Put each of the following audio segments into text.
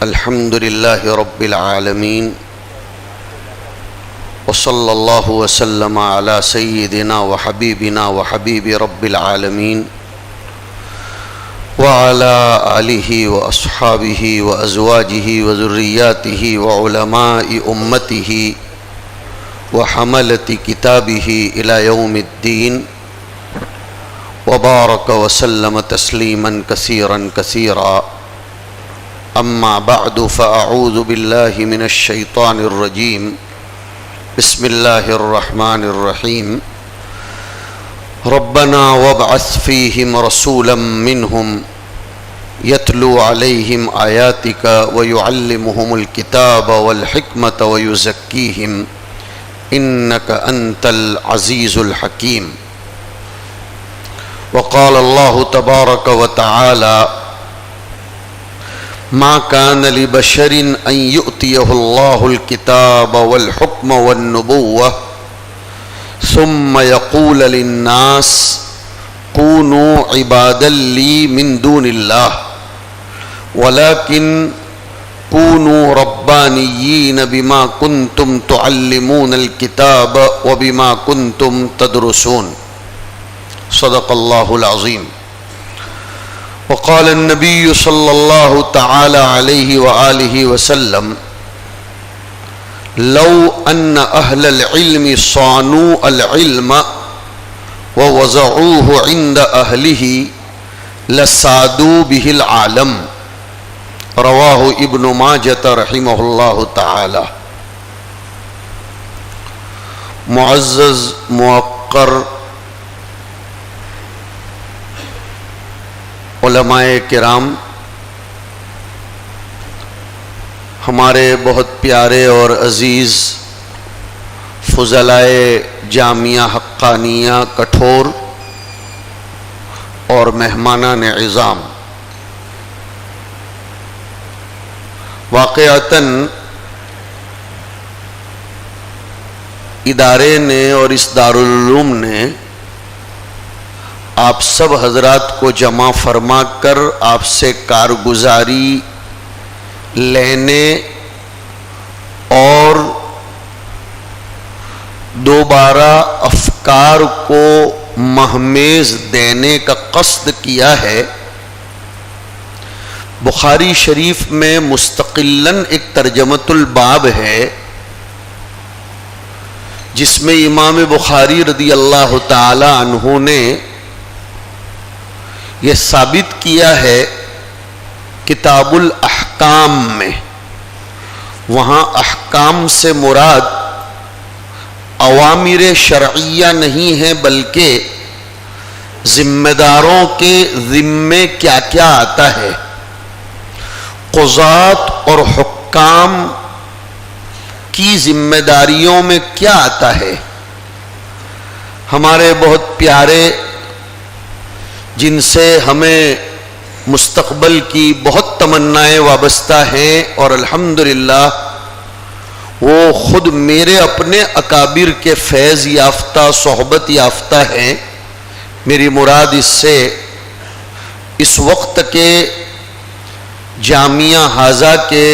الحمد لله رب العالمين وصلى الله وسلم على سيدنا وحبيبنا وحبيب رب العالمين وعلى آله وأصحابه وأزواجه وذرياته وعلماء أمته وحملة كتابه إلى يوم الدين وبارك وسلم تسليما كثيرا كثيرا. أما بعد فأعوذ بالله من الشيطان الرجيم. بسم الله الرحمن الرحيم. ربنا وابعث فيهم رسولا منهم يتلو عليهم آياتك ويعلمهم الكتاب والحكمة ويزكيهم إنك أنت العزيز الحكيم. وقال الله تبارك وتعالى ما كان لبشر أن يؤتيه الله الكتاب والحكم والنبوة ثم يقول للناس كونوا عبادا لي من دون الله ولكن كونوا ربانيين بما كنتم تعلمون الكتاب وبما كنتم تدرسون. صدق الله العظيم. وقال النبي صلى الله تعالى عليه وآله وسلم لو أن أهل العلم صانوا العلم ووضعوه عند أهله لسادوا به العالم. رواه ابن ماجہ رحمہ اللہ تعالی. معزز موقر علماء کرام، ہمارے بہت پیارے اور عزیز فضلائے جامعہ حقانیہ کٹھور اور مہمانان عظام، واقعتاً ادارے نے اور اس دارالعلوم نے آپ سب حضرات کو جمع فرما کر آپ سے کارگزاری لینے اور دوبارہ افکار کو مہمیز دینے کا قصد کیا ہے. بخاری شریف میں مستقلاً ایک ترجمۃ الباب ہے جس میں امام بخاری رضی اللہ تعالی عنہ نے یہ ثابت کیا ہے کتاب الاحکام میں، وہاں احکام سے مراد اوامر شرعیہ نہیں ہے بلکہ ذمہ داروں کے ذمے کیا کیا آتا ہے، قضات اور حکام کی ذمہ داریوں میں کیا آتا ہے. ہمارے بہت پیارے جن سے ہمیں مستقبل کی بہت تمنائیں وابستہ ہیں اور الحمدللہ وہ خود میرے اپنے اکابر کے فیض یافتہ صحبت یافتہ ہیں. میری مراد اس سے اس وقت کے جامعہ حاضہ کے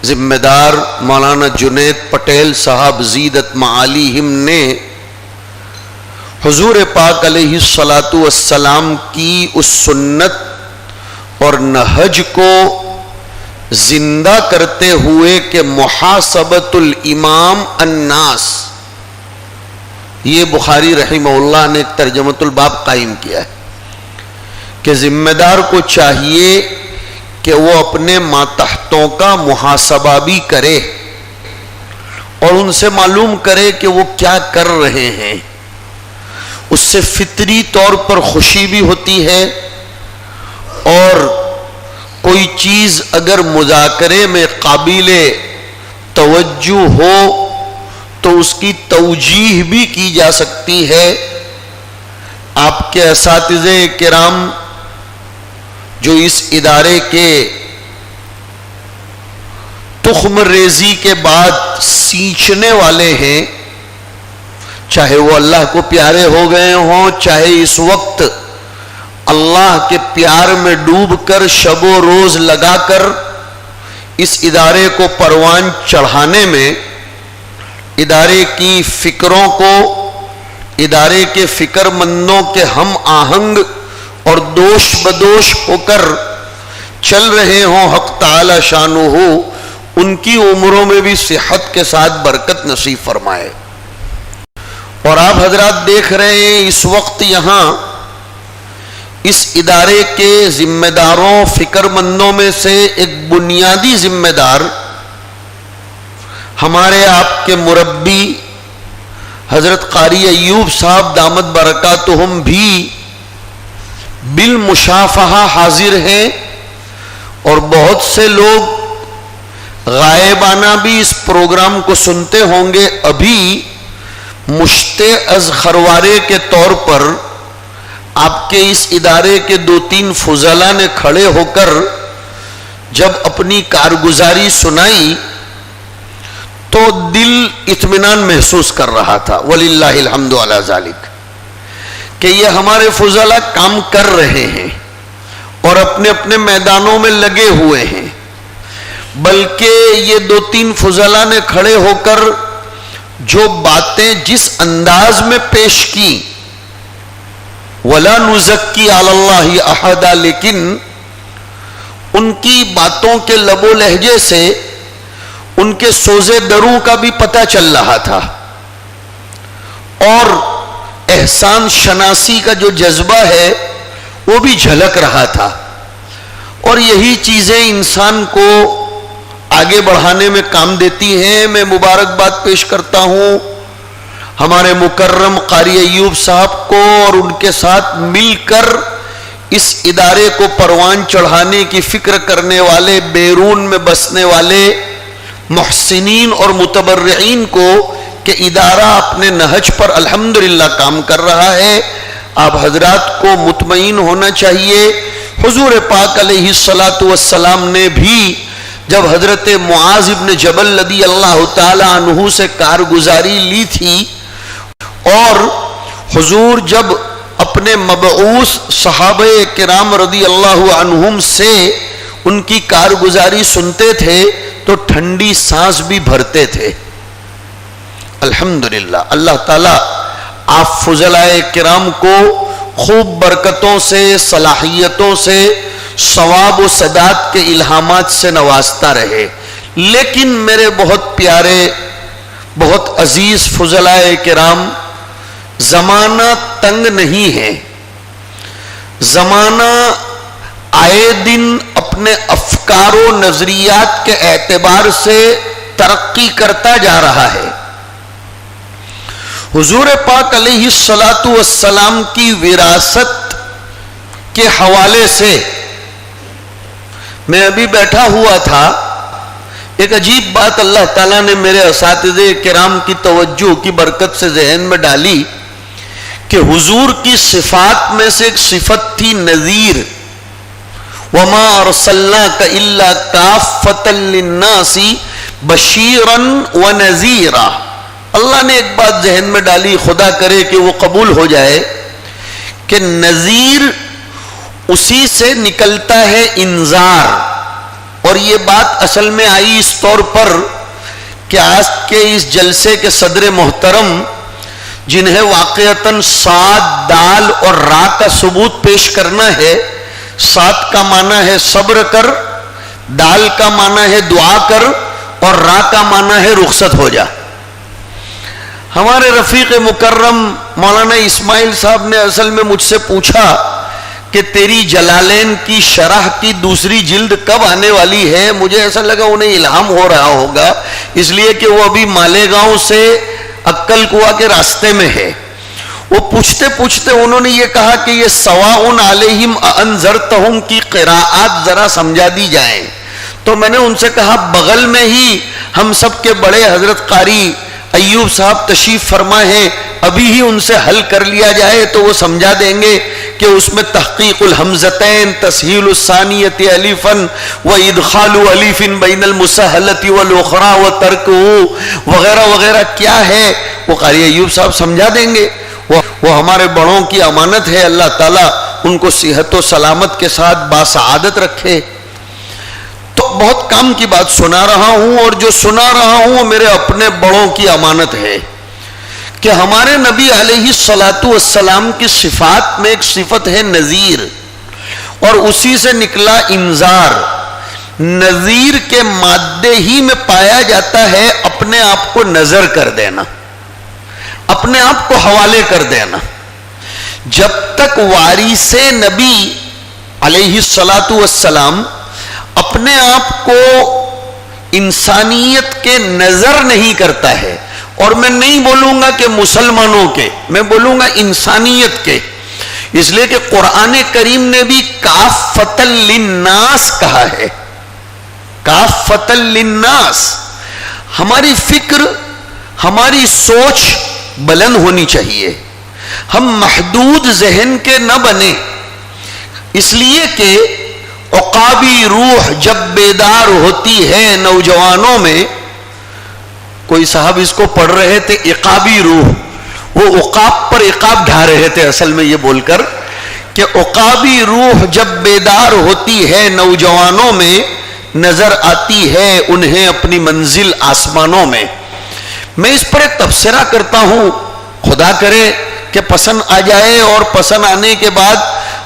ذمہ دار مولانا جنید پٹیل صاحب زیدت معالیہم نے حضور پاک علیہ الصلاۃ والسلام کی اس سنت اور نہج کو زندہ کرتے ہوئے کہ محاسبۃ الامام الناس، یہ بخاری رحمہ اللہ نے ایک ترجمۃ الباب قائم کیا ہے کہ ذمہ دار کو چاہیے کہ وہ اپنے ماتحتوں کا محاسبہ بھی کرے اور ان سے معلوم کرے کہ وہ کیا کر رہے ہیں. اس سے فطری طور پر خوشی بھی ہوتی ہے اور کوئی چیز اگر مذاکرے میں قابل توجہ ہو تو اس کی توجیہ بھی کی جا سکتی ہے. آپ کے اساتذہ کرام جو اس ادارے کے تخم ریزی کے بعد سینچنے والے ہیں، چاہے وہ اللہ کو پیارے ہو گئے ہوں، چاہے اس وقت اللہ کے پیار میں ڈوب کر شب و روز لگا کر اس ادارے کو پروان چڑھانے میں ادارے کی فکروں کو، ادارے کے فکر مندوں کے ہم آہنگ اور دوش بدوش ہو کر چل رہے ہوں حق تعالی شانہ، ان کی عمروں میں بھی صحت کے ساتھ برکت نصیب فرمائے۔ اور آپ حضرات دیکھ رہے ہیں اس وقت یہاں اس ادارے کے ذمہ داروں، فکر مندوں میں سے ایک بنیادی ذمہ دار ہمارے آپ کے مربی حضرت قاری ایوب صاحب دامت برکاتہم بھی بالمشافہہ حاضر ہیں، اور بہت سے لوگ غائبانہ بھی اس پروگرام کو سنتے ہوں گے۔ ابھی مشت از خروارے کے طور پر آپ کے اس ادارے کے 2-3 فضلاء نے کھڑے ہو کر جب اپنی کارگزاری سنائی تو دل اطمینان محسوس کر رہا تھا، وَلِلَّهِ الْحَمْدُ عَلَى ذَلِكَ، کہ یہ ہمارے فضلاء کام کر رہے ہیں اور اپنے اپنے میدانوں میں لگے ہوئے ہیں۔ بلکہ یہ 2-3 فضلاء نے کھڑے ہو کر جو باتیں جس انداز میں پیش کی، وَلَا نُزَكِّي عَلَى اللَّهِ أَحَدًا، لیکن ان کی باتوں کے لب و لہجے سے ان کے سوزے دروں کا بھی پتہ چل رہا تھا، اور احسان شناسی کا جو جذبہ ہے وہ بھی جھلک رہا تھا۔ اور یہی چیزیں انسان کو آگے بڑھانے میں کام دیتی ہیں۔ میں مبارکباد پیش کرتا ہوں ہمارے مکرم قاری ایوب صاحب کو، اور ان کے ساتھ مل کر اس ادارے کو پروان چڑھانے کی فکر کرنے والے، بیرون میں بسنے والے محسنین اور متبرعین کو، کہ ادارہ اپنے نہج پر الحمدللہ کام کر رہا ہے۔ آپ حضرات کو مطمئن ہونا چاہیے۔ حضور پاک علیہ السلام نے بھی جب حضرت معاذ ابن جبل رضی اللہ تعالی عنہ سے کارگزاری لی تھی، اور حضور جب اپنے مبعوث صحابہ کرام رضی اللہ عنہم سے ان کی کارگزاری سنتے تھے تو ٹھنڈی سانس بھی بھرتے تھے۔ الحمدللہ اللہ تعالیٰ آپ فضلاء کرام کو خوب برکتوں سے، صلاحیتوں سے، ثواب و سداد کے الہامات سے نوازتا رہے۔ لیکن میرے بہت پیارے، بہت عزیز فضلاء کرام، زمانہ تنگ نہیں ہے، زمانہ آئے دن اپنے افکار و نظریات کے اعتبار سے ترقی کرتا جا رہا ہے۔ حضور پاک علیہ السلام کی وراثت کے حوالے سے میں ابھی بیٹھا ہوا تھا، ایک عجیب بات اللہ تعالیٰ نے میرے اساتذہ کرام کی توجہ کی برکت سے ذہن میں ڈالی کہ حضور کی صفات میں سے ایک صفت تھی نذیر۔ وَمَا أَرْسَلْنَاكَ إِلَّا كَافَّةً لِلنَّاسِ بَشِيرًا وَنَذِيرًا۔ اللہ نے ایک بات ذہن میں ڈالی، خدا کرے کہ وہ قبول ہو جائے، کہ نذیر اسی سے نکلتا ہے انذار۔ اور یہ بات اصل میں آئی اس طور پر کہ آج کے اس جلسے کے صدر محترم، جنہیں واقعتاً صاد، دال اور را کا ثبوت پیش کرنا ہے۔ صاد کا معنی ہے صبر کر، دال کا معنی ہے دعا کر، اور را کا معنی ہے رخصت ہو جا۔ ہمارے رفیق مکرم مولانا اسماعیل صاحب نے اصل میں مجھ سے پوچھا کہ تیری جلالین کی شرح کی دوسری جلد کب آنے والی ہے؟ مجھے ایسا لگا انہیں الہام ہو رہا ہوگا، اس لیے کہ وہ ابھی مالیگاؤں سے عقل کنواں کے راستے میں ہے۔ وہ پوچھتے پوچھتے انہوں نے یہ کہا کہ یہ سواء علیہم انذرتہم کی قراءات ذرا سمجھا دی جائیں۔ تو میں نے ان سے کہا بغل میں ہی ہم سب کے بڑے حضرت قاری ایوب صاحب تشریف فرما ہیں، ابھی ہی ان سے حل کر لیا جائے تو وہ سمجھا دیں گے کہ اس میں تحقیق الحمزتین، تسہیل الثانیۃ الفا وادخال الف بین المسہلۃ والاخری وترکہ وغیرہ وغیرہ کیا ہے، وہ قاری ایوب صاحب سمجھا دیں گے۔ وہ ہمارے بڑوں کی امانت ہے، اللہ تعالیٰ ان کو صحت و سلامت کے ساتھ باسعادت رکھے۔ تو بہت کام کی بات سنا رہا ہوں، اور جو سنا رہا ہوں وہ میرے اپنے بڑوں کی امانت ہے کہ ہمارے نبی علیہ الصلاۃ والسلام کی صفات میں ایک صفت ہے نذیر، اور اسی سے نکلا انذار۔ نذیر کے مادے ہی میں پایا جاتا ہے اپنے آپ کو نذر کر دینا، اپنے آپ کو حوالے کر دینا۔ جب تک وارث نبی علیہ الصلاۃ والسلام اپنے آپ کو انسانیت کے نذر نہیں کرتا ہے، اور میں نہیں بولوں گا کہ مسلمانوں کے، میں بولوں گا انسانیت کے، اس لیے کہ قرآن کریم نے بھی کافۃ للناس کہا ہے، کافۃ للناس۔ ہماری فکر، ہماری سوچ بلند ہونی چاہیے، ہم محدود ذہن کے نہ بنیں، اس لیے کہ عقابی روح جب بیدار ہوتی ہے نوجوانوں میں، کوئی صاحب اس کو پڑھ رہے تھے عقابی روح، وہ عقاب پر عقاب ڈھا رہے تھے اصل میں یہ بول کر کہ عقابی روح جب بیدار ہوتی ہے نوجوانوں میں، نظر آتی ہے انہیں اپنی منزل آسمانوں میں۔ میں اس پر ایک تبصرہ کرتا ہوں، خدا کرے کہ پسند آ جائے، اور پسند آنے کے بعد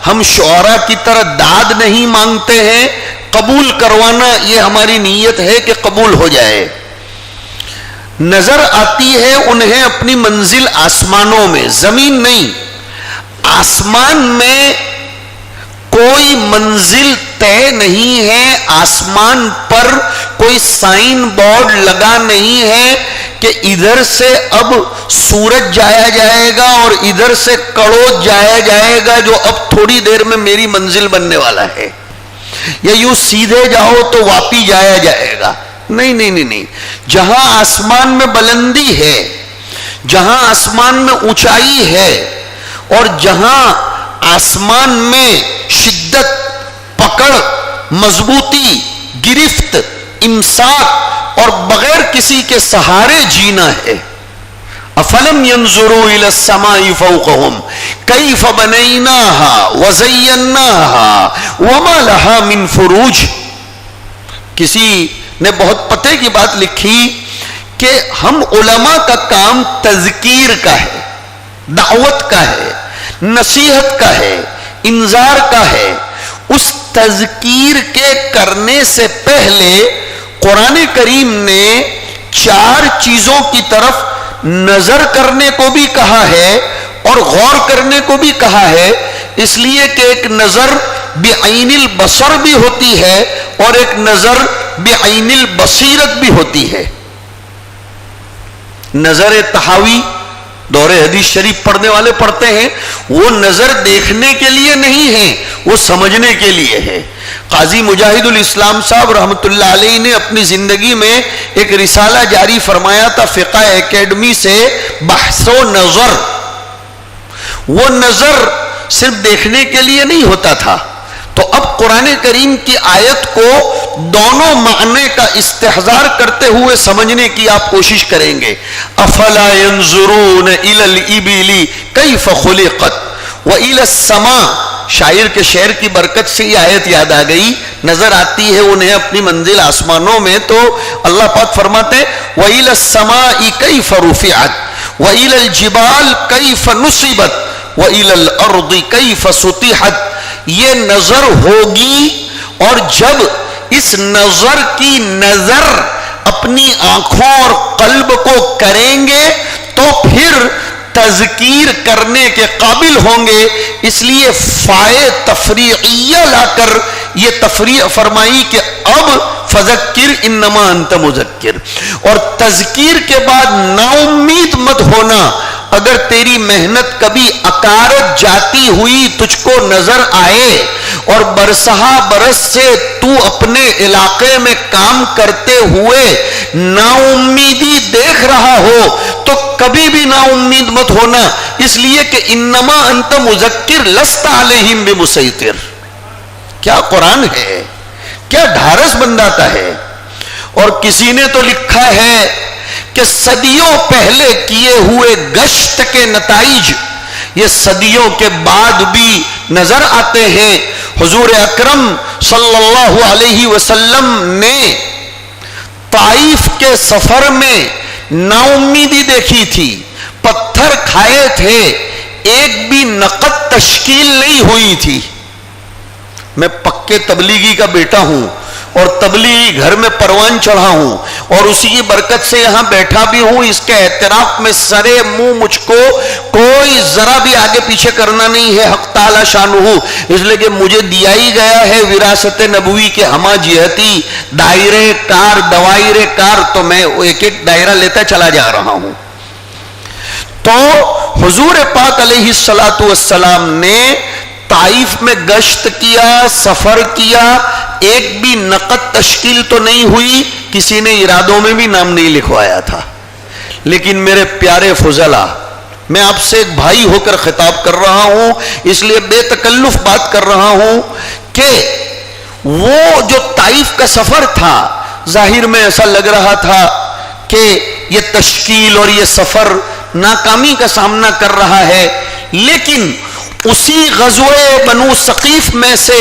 ہم شعراء کی طرح داد نہیں مانگتے ہیں، قبول کروانا یہ ہماری نیت ہے کہ قبول ہو جائے۔ نظر آتی ہے انہیں اپنی منزل آسمانوں میں، زمین نہیں، آسمان میں کوئی منزل طے نہیں ہے، آسمان پر کوئی سائن بورڈ لگا نہیں ہے کہ ادھر سے اب سورج جایا جائے گا اور ادھر سے کڑوت جایا جائے گا جو اب تھوڑی دیر میں میری منزل بننے والا ہے، یا یوں سیدھے جاؤ تو واپی جایا جائے گا۔ نہیں نہیں نہیں نہیں، جہاں آسمان میں بلندی ہے، جہاں آسمان میں اونچائی ہے، اور جہاں آسمان میں شدت، پکڑ، مضبوطی، گرفت، امساک اور بغیر کسی کے سہارے جینا ہے۔ افلم ينظروا الى السماء فوقهم كيف بنيناها وزيناها وما لها من فروج۔ کسی نے بہت پتے کی بات لکھی کہ ہم علماء کا کام تذکیر کا ہے، دعوت کا ہے، نصیحت کا ہے، انذار کا ہے۔ اس تذکیر کے کرنے سے پہلے قرآن کریم نے 4 چیزوں کی طرف نظر کرنے کو بھی کہا ہے اور غور کرنے کو بھی کہا ہے، اس لیے کہ ایک نظر بعین البصر بھی ہوتی ہے اور ایک نظر بعین البصیرت بھی ہوتی ہے۔ نظر تحاوی دور حدیث شریف پڑھنے والے پڑھتے ہیں، وہ نظر دیکھنے کے لیے نہیں ہے، وہ سمجھنے کے لیے ہے۔ قاضی مجاہد الاسلام صاحب رحمۃ اللہ علیہ نے اپنی زندگی میں ایک رسالہ جاری فرمایا تھا فقہ اکیڈمی سے، بحث و نظر۔ وہ نظر صرف دیکھنے کے لیے نہیں ہوتا تھا، تو اب قرآن کریم کی آیت کو دونوں معنی کا استحضار کرتے ہوئے سمجھنے کی آپ کوشش کریں گے۔ افلا ينظرون الى الابل كيف خلقت والى السماء، شاعر کے شعر کی برکت سے یہ آیت یاد آ گئی، نظر آتی ہے انہیں اپنی منزل آسمانوں میں، تو اللہ پاک فرماتے ہیں وَإِلَى السَّمَاءِ كَيْفَ رُفِعَتْ وَإِلَى الْجِبَالِ كَيْفَ نُصِبَتْ وَإِلَى الْأَرْضِ كَيْفَ سُطِحَتْ۔ یہ نظر ہوگی، اور جب اس نظر کی نظر اپنی آنکھوں اور قلب کو کریں گے تو پھر تذکیر کرنے کے قابل ہوں گے۔ اس لیے فائے تفریعیہ لا کر یہ تفریع فرمائی کہ اب فذکر انما انت مذکر، اور تذکیر کے بعد نا امید مت ہونا۔ اگر تیری محنت کبھی اکارت جاتی ہوئی تجھ کو نظر آئے اور برسہا برس سے تو اپنے علاقے میں کام کرتے ہوئے نا امیدی دیکھ رہا ہو تو کبھی بھی نا امید مت ہونا، اس لیے کہ انما انت مذکر لست علیہم بمسیطر۔ کیا قرآن ہے، کیا ڈھارس بنداتا ہے۔ اور کسی نے تو لکھا ہے کہ صدیوں پہلے کیے ہوئے گشت کے نتائج یہ صدیوں کے بعد بھی نظر آتے ہیں۔ حضور اکرم صلی اللہ علیہ وسلم نے طائف کے سفر میں نا امیدی دیکھی تھی، پتھر کھائے تھے، ایک بھی نقد تشکیل نہیں ہوئی تھی۔ میں پکے تبلیغی کا بیٹا ہوں اور تبلیغی گھر میں پروان چڑھا ہوں اور اسی کی برکت سے یہاں بیٹھا بھی ہوں، اس کے اعتراف میں سرے منہ مجھ کو کوئی ذرا بھی آگے پیچھے کرنا نہیں ہے، حق تعالی شانہ، اس لیے کہ مجھے دیا ہی گیا ہے وراثت نبوی کے ہمہ جہتی دائرے کار دوائرے کار، تو میں ایک ایک دائرہ لیتا چلا جا رہا ہوں۔ تو حضور پاک علیہ الصلوۃ والسلام نے طائف میں گشت کیا، سفر کیا، ایک بھی نقد تشکیل تو نہیں ہوئی، کسی نے ارادوں میں بھی نام نہیں لکھوایا تھا۔ لیکن میرے پیارے فضلا، میں آپ سے ایک بھائی ہو کر خطاب کر رہا ہوں، اس لیے بے تکلف بات کر رہا ہوں کہ وہ جو طائف کا سفر تھا، ظاہر میں ایسا لگ رہا تھا کہ یہ تشکیل اور یہ سفر ناکامی کا سامنا کر رہا ہے، لیکن اسی غزوہ بنو ثقیف میں سے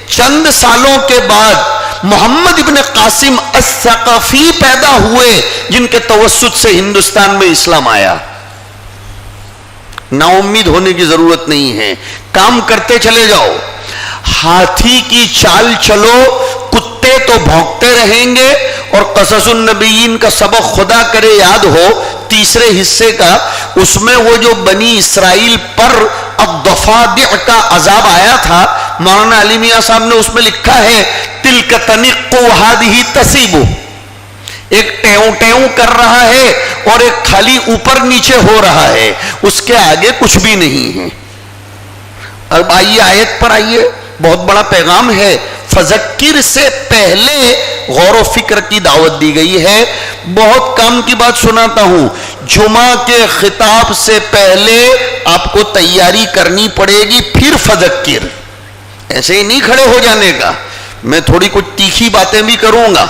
چند سالوں کے بعد محمد ابن قاسم الثقفی پیدا ہوئے، جن کے توسط سے ہندوستان میں اسلام آیا۔ نا امید ہونے کی ضرورت نہیں ہے، کام کرتے چلے جاؤ، ہاتھی کی چال چلو، کتے تو بھونکتے رہیں گے۔ اور قصص النبیین کا سبق خدا کرے یاد ہو، تیسرے حصے کا، اس میں وہ جو بنی اسرائیل پر الضفادع کا عذاب آیا تھا، مولانا علی میاں صاحب نے اس میں لکھا ہے تلک تنق وہذہ تصیب، ایک ٹیوں ٹیوں کر رہا ہے اور ایک خالی اوپر نیچے ہو رہا ہے، اس کے آگے کچھ بھی نہیں ہے۔ اب آئیے آیت پر آئیے، بہت بڑا پیغام ہے۔ فذکر سے پہلے غور و فکر کی دعوت دی گئی ہے۔ بہت کام کی بات سناتا ہوں، جمعہ کے خطاب سے پہلے آپ کو تیاری کرنی پڑے گی، پھر فذکر، ایسے ہی نہیں کھڑے ہو جانے کا۔ میں تھوڑی کچھ تیکھی باتیں بھی کروں گا،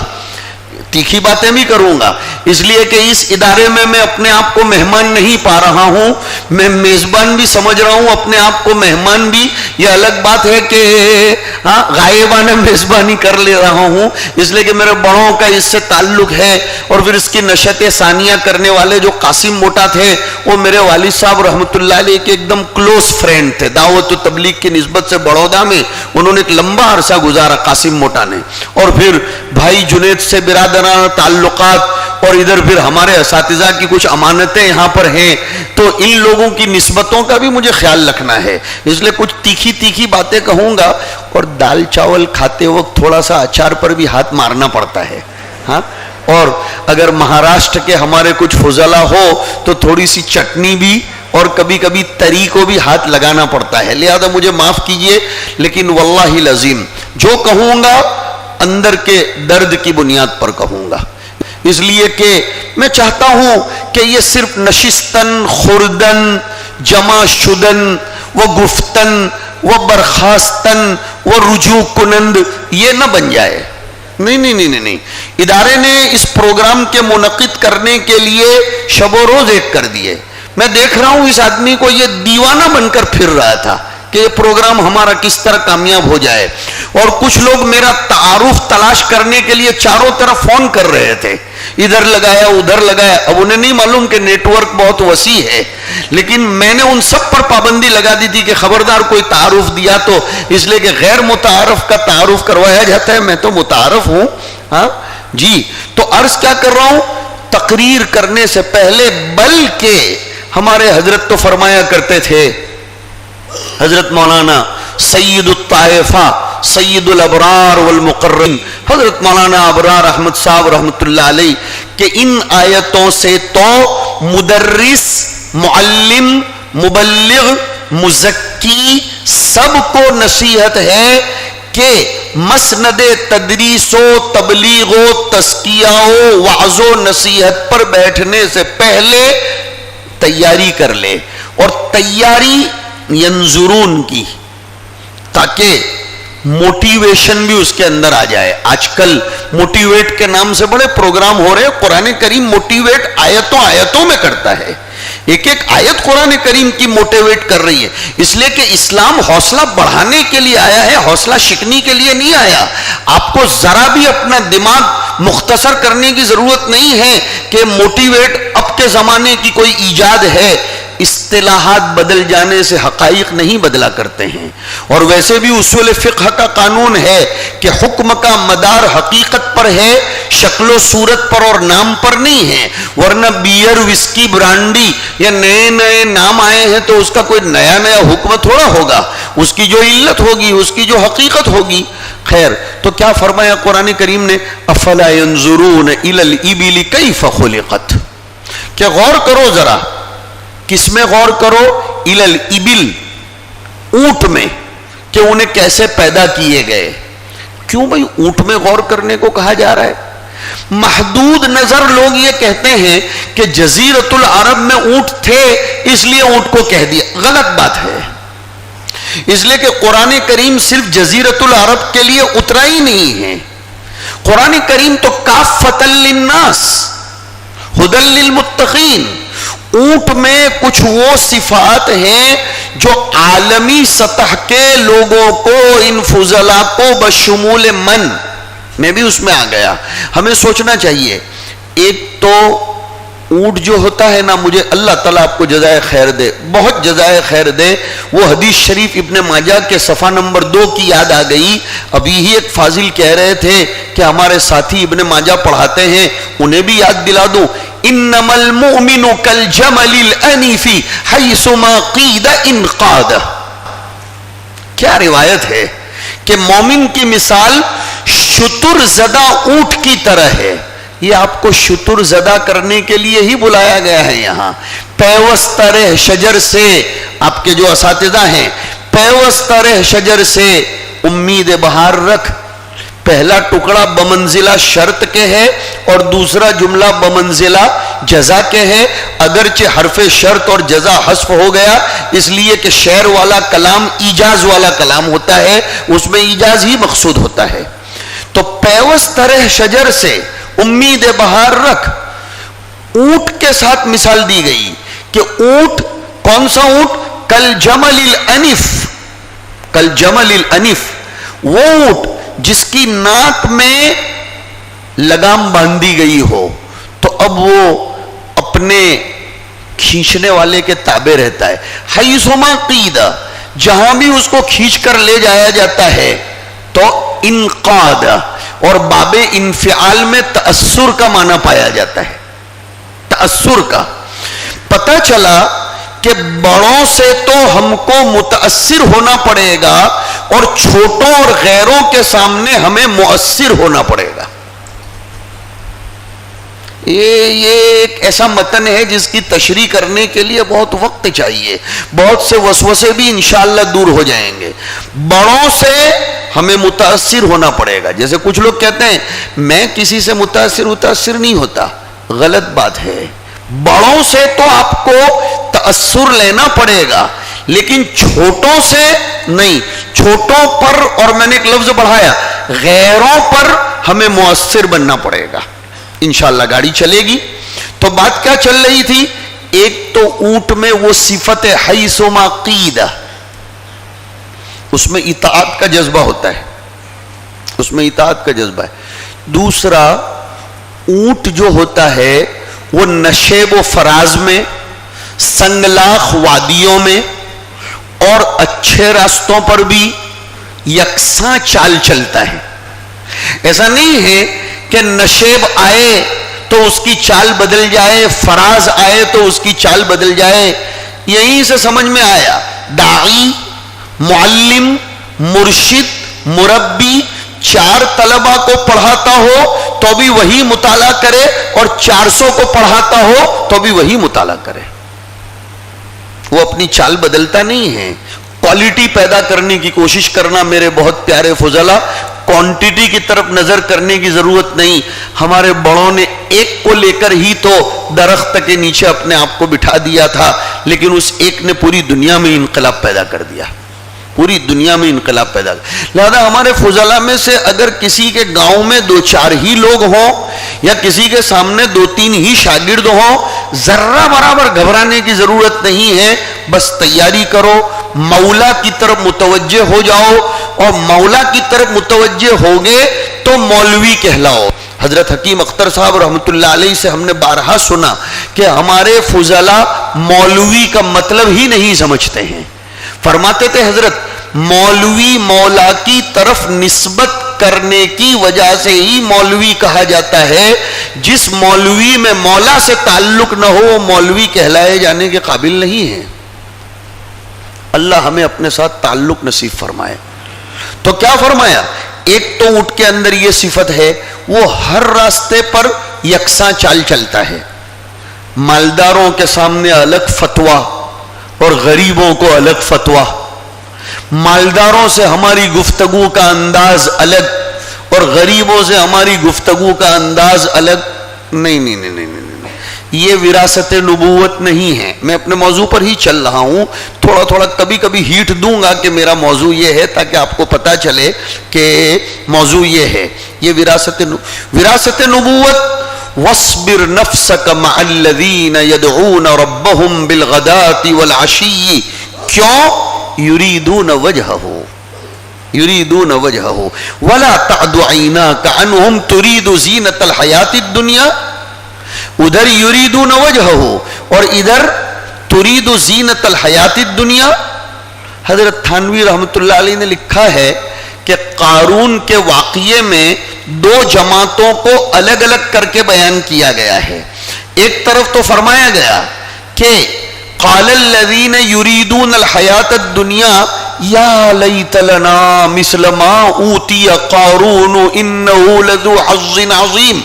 اس لیے کہ اس ادارے میں میں اپنے آپ کو مہمان نہیں پا رہا ہوں، میں میزبان بھی سمجھ رہا ہوں اپنے آپ کو مہمان بھی۔ یہ الگ بات ہے کہ غائبانہ میزبانی کر لے رہا ہوں، اس لیے کہ میرے بڑوں کا اس سے تعلق ہے، اور پھر اس کی نشت ثانیہ کرنے والے جو قاسم موٹا تھے، وہ میرے والد صاحب رحمۃ اللہ علیہ کے ایک دم کلوز فرینڈ تھے، دعوت و تبلیغ کی نسبت سے بڑودہ میں انہوں نے ایک لمبا عرصہ گزارا قاسم موٹا نے، اور پھر بھائی جنید سے برادرانہ تعلقات، اور ادھر پھر ہمارے اساتذہ کی کچھ امانتیں یہاں پر ہیں، تو ان لوگوں کی نسبتوں کا بھی مجھے خیال رکھنا ہے، اس لیے کچھ تیکھی باتیں کہوں گا، اور دال چاول کھاتے وقت تھوڑا سا اچار پر بھی ہاتھ مارنا پڑتا ہے، ہاں، اور اگر مہاراشٹر کے ہمارے کچھ فضلا ہو تو تھوڑی سی چٹنی بھی اور کبھی کبھی تری کو بھی ہاتھ لگانا پڑتا ہے، لہذا مجھے معاف کیجئے، لیکن واللہ العظیم جو کہوں گا اندر کے درد کی بنیاد پر کہوں گا، اس لیے کہ میں چاہتا ہوں کہ یہ صرف نشستن خوردن جمع شدن و گفتن و برخاستن و رجوع کنند یہ نہ بن جائے۔ نہیں، ادارے نے اس پروگرام کے منعقد کرنے کے لیے شب و روز ایک کر دیے۔ میں دیکھ رہا ہوں اس آدمی کو یہ دیوانہ بن کر پھر رہا تھا کہ یہ پروگرام ہمارا کس طرح کامیاب ہو جائے، اور کچھ لوگ میرا تعارف تلاش کرنے کے لیے چاروں طرف فون کر رہے تھے، ادھر لگایا ادھر لگایا، اب انہیں نہیں معلوم کہ نیٹ ورک بہت وسیع ہے، لیکن میں نے ان سب پر پابندی لگا دی تھی کہ خبردار کوئی تعارف دیا تو، اس لیے کہ غیر متعارف کا تعارف کروایا جاتا ہے، میں تو متعارف ہوں، ہاں جی۔ تو عرض کیا کر رہا ہوں، تقریر کرنے سے پہلے، بلکہ ہمارے حضرت تو فرمایا کرتے تھے، حضرت مولانا سید الطائفہ سید الابرار والمقربین حضرت مولانا ابرار احمد صاحب رحمۃ اللہ علیہ، کہ ان آیتوں سے تو مدرس، معلم، مبلغ، مزکی سب کو نصیحت ہے کہ مسند تدریس و تبلیغ و تزکیہ و وعظ و نصیحت پر بیٹھنے سے پہلے تیاری کر لے، اور تیاری ینظرون کی، تاکہ موٹیویشن بھی اس کے اندر آ جائے۔ آج کل موٹیویٹ کے نام سے بڑے پروگرام ہو رہے ہیں، قرآن کریم موٹیویٹ آیتوں میں کرتا ہے، ایک ایک آیت قرآن کریم کی موٹیویٹ کر رہی ہے، اس لیے کہ اسلام حوصلہ بڑھانے کے لیے آیا ہے، حوصلہ شکنی کے لیے نہیں آیا۔ آپ کو ذرا بھی اپنا دماغ مختصر کرنے کی ضرورت نہیں ہے کہ موٹیویٹ اب کے زمانے کی کوئی ایجاد ہے۔ اصطلاحات بدل جانے سے حقائق نہیں بدلا کرتے ہیں، اور ویسے بھی اصول فقہ کا قانون ہے کہ حکم کا مدار حقیقت پر ہے، شکل و صورت پر اور نام پر نہیں ہے، ورنہ بیئر، وسکی، برانڈی یا نئے نئے نام آئے ہیں تو اس کا کوئی نیا نیا حکم تھوڑا ہوگا، اس کی جو علت ہوگی، اس کی جو حقیقت ہوگی۔ خیر، تو کیا فرمایا قرآن کریم نے؟ افلا ينظرون الى الابل کیف خلقت، کہ غور کرو ذرا، کس میں غور کرو؟ الى الابل، اونٹ میں، کہ انہیں کیسے پیدا کیے گئے۔ کیوں بھائی اونٹ میں غور کرنے کو کہا جا رہا ہے؟ محدود نظر لوگ یہ کہتے ہیں کہ جزیرۃ العرب میں اونٹ تھے اس لیے اونٹ کو کہہ دیا، غلط بات ہے۔ اس لیے کہ قرآن کریم صرف جزیرۃ العرب کے لیے اترا ہی نہیں ہے، قرآن کریم تو کافۃ للناس ھدی للمتقین۔ اونٹ میں کچھ وہ صفات ہیں جو عالمی سطح کے لوگوں کو، ان فضلاء کو بشمول من، میں بھی اس میں آ گیا۔ ہمیں سوچنا چاہیے، ایک تو اونٹ جو ہوتا ہے نا، مجھے اللہ تعالیٰ آپ کو جزائے خیر دے، بہت جزائے خیر دے، وہ حدیث شریف ابن ماجہ کے صفحہ نمبر 2 کی یاد آ گئی۔ ابھی ہی ایک فاضل کہہ رہے تھے کہ ہمارے ساتھی ابن ماجہ پڑھاتے ہیں، انہیں بھی یاد دلا دوں۔ انما المؤمن کالجمل الانف حیثما قید انقاد، کیا روایت ہے کہ مومن کی مثال شتر زدہ اونٹ کی طرح ہے۔ یہ آپ کو شتر زدہ کرنے کے لیے ہی بلایا گیا ہے یہاں۔ پیوستہ رہ شجر سے، آپ کے جو اساتذہ ہیں، پیوستہ رہ شجر سے امید بہار رکھ۔ پہلا ٹکڑا بمنزلہ شرط کے ہے اور دوسرا جملہ بمنزلہ جزا کے ہے، اگرچہ حرف شرط اور جزا حذف ہو گیا اس لیے کہ شعر والا کلام ایجاز والا کلام ہوتا ہے، اس میں ایجاز ہی مقصود ہوتا ہے۔ تو پیوست رہ شجر سے امید بہار رکھ، اونٹ کے ساتھ مثال دی گئی کہ اونٹ، کون سا اونٹ؟ کل جمل الانف، کل جمل الانف، وہ اونٹ جس کی ناک میں لگام باندھی گئی ہو تو اب وہ اپنے کھینچنے والے کے تابع رہتا ہے۔ حیثما قید، جہاں بھی اس کو کھینچ کر لے جایا جاتا ہے تو انقاد، اور باب انفعال میں تأثر کا معنی پایا جاتا ہے، تأثر کا۔ پتہ چلا کہ بڑوں سے تو ہم کو متاثر ہونا پڑے گا اور چھوٹوں اور غیروں کے سامنے ہمیں مؤثر ہونا پڑے گا۔ یہ ایک ایسا متن ہے جس کی تشریح کرنے کے لیے بہت وقت چاہیے، بہت سے وسوسے بھی انشاءاللہ دور ہو جائیں گے۔ بڑوں سے ہمیں متاثر ہونا پڑے گا۔ جیسے کچھ لوگ کہتے ہیں میں کسی سے متاثر نہیں ہوتا، غلط بات ہے۔ بڑوں سے تو آپ کو تأثر لینا پڑے گا لیکن چھوٹوں سے نہیں۔ چھوٹوں پر، اور میں نے ایک لفظ بڑھایا، غیروں پر ہمیں مؤثر بننا پڑے گا۔ انشاءاللہ گاڑی چلے گی۔ تو بات کیا چل رہی تھی؟ ایک تو اونٹ میں وہ صفت حیثما قید، اس میں اطاعت کا جذبہ ہوتا ہے، اس میں اطاعت کا جذبہ ہے۔ دوسرا، اونٹ جو ہوتا ہے وہ نشیب و فراز میں، سنگلاخ وادیوں میں اور اچھے راستوں پر بھی یکساں چال چلتا ہے۔ ایسا نہیں ہے کہ نشیب آئے تو اس کی چال بدل جائے، فراز آئے تو اس کی چال بدل جائے۔ یہیں سے سمجھ میں آیا، داعی، معلم، مرشد، مربی 4 طلبہ کو پڑھاتا ہو تو بھی وہی مطالعہ کرے اور 400 کو پڑھاتا ہو تو بھی وہی مطالعہ کرے، وہ اپنی چال بدلتا نہیں ہے۔ کوالٹی پیدا کرنے کی کوشش کرنا میرے بہت پیارے فضلا، کوانٹیٹی کی طرف نظر کرنے کی ضرورت نہیں۔ ہمارے بڑوں نے ایک کو لے کر ہی تو درخت کے نیچے اپنے آپ کو بٹھا دیا تھا، لیکن اس ایک نے پوری دنیا میں انقلاب پیدا کر دیا، پوری دنیا میں انقلاب پیدا کر۔ لہذا ہمارے فضلا میں سے اگر کسی کے گاؤں میں 2-4 ہی لوگ ہوں یا کسی کے سامنے 2-3 ہی شاگرد ہوں، ذرہ برابر گھبرانے کی ضرورت نہیں ہے، بس تیاری کرو، مولا کی طرف متوجہ ہو جاؤ، اور مولا کی طرف متوجہ ہوگے تو مولوی کہلاؤ۔ حضرت حکیم اختر صاحب رحمۃ اللہ علیہ سے ہم نے بارہا سنا کہ ہمارے فضلاء مولوی کا مطلب ہی نہیں سمجھتے ہیں۔ فرماتے تھے حضرت، مولوی مولا کی طرف نسبت کرنے کی وجہ سے ہی مولوی کہا جاتا ہے، جس مولوی میں مولا سے تعلق نہ ہو وہ مولوی کہلائے جانے کے قابل نہیں ہے۔ اللہ ہمیں اپنے ساتھ تعلق نصیب فرمائے۔ تو کیا فرمایا؟ ایک تو اونٹ کے اندر یہ صفت ہے، وہ ہر راستے پر یکساں چال چلتا ہے، مالداروں کے سامنے الگ فتویٰ اور غریبوں کو الگ فتویٰ، مالداروں سے ہماری گفتگو کا انداز الگ اور غریبوں سے ہماری گفتگو کا انداز الگ۔ نہیں، یہ وراثت نبوت نہیں ہے۔ میں اپنے موضوع پر ہی چل رہا ہوں، تھوڑا کبھی کبھی ہیٹ دوں گا کہ میرا موضوع یہ ہے، تاکہ آپ کو پتا چلے کہ موضوع یہ ہے۔ یہ وراثت نبوت، وَاصْبِرْ نَفْسَكَ مَعَ الَّذِينَ يَدْعُونَ رَبَّهُمْ بِالْغَدَاةِ وَالْعَشِيِّ کیوں؟ يُرِيدُونَ وَجْهَهُ وَلَا تَعْدُ عَيْنَاكَ عَنْهُمْ تُرِيدُ زِينَةَ الْحَيَاةِ الدُّنْيَا۔ ادھر یریدون وجہہ اور ادھر ترید زینت الحیات الدنیا۔ حضرت تھانوی رحمۃ اللہ علیہ نے لکھا ہے کہ قارون کے واقعے میں دو جماعتوں کو الگ الگ کر کے بیان کیا گیا ہے۔ ایک طرف تو فرمایا گیا کہ قال الذین یریدون الحیات الدنیا یا لیت لنا مثل ما اوتی قارون انہ لذو حظ عظیم،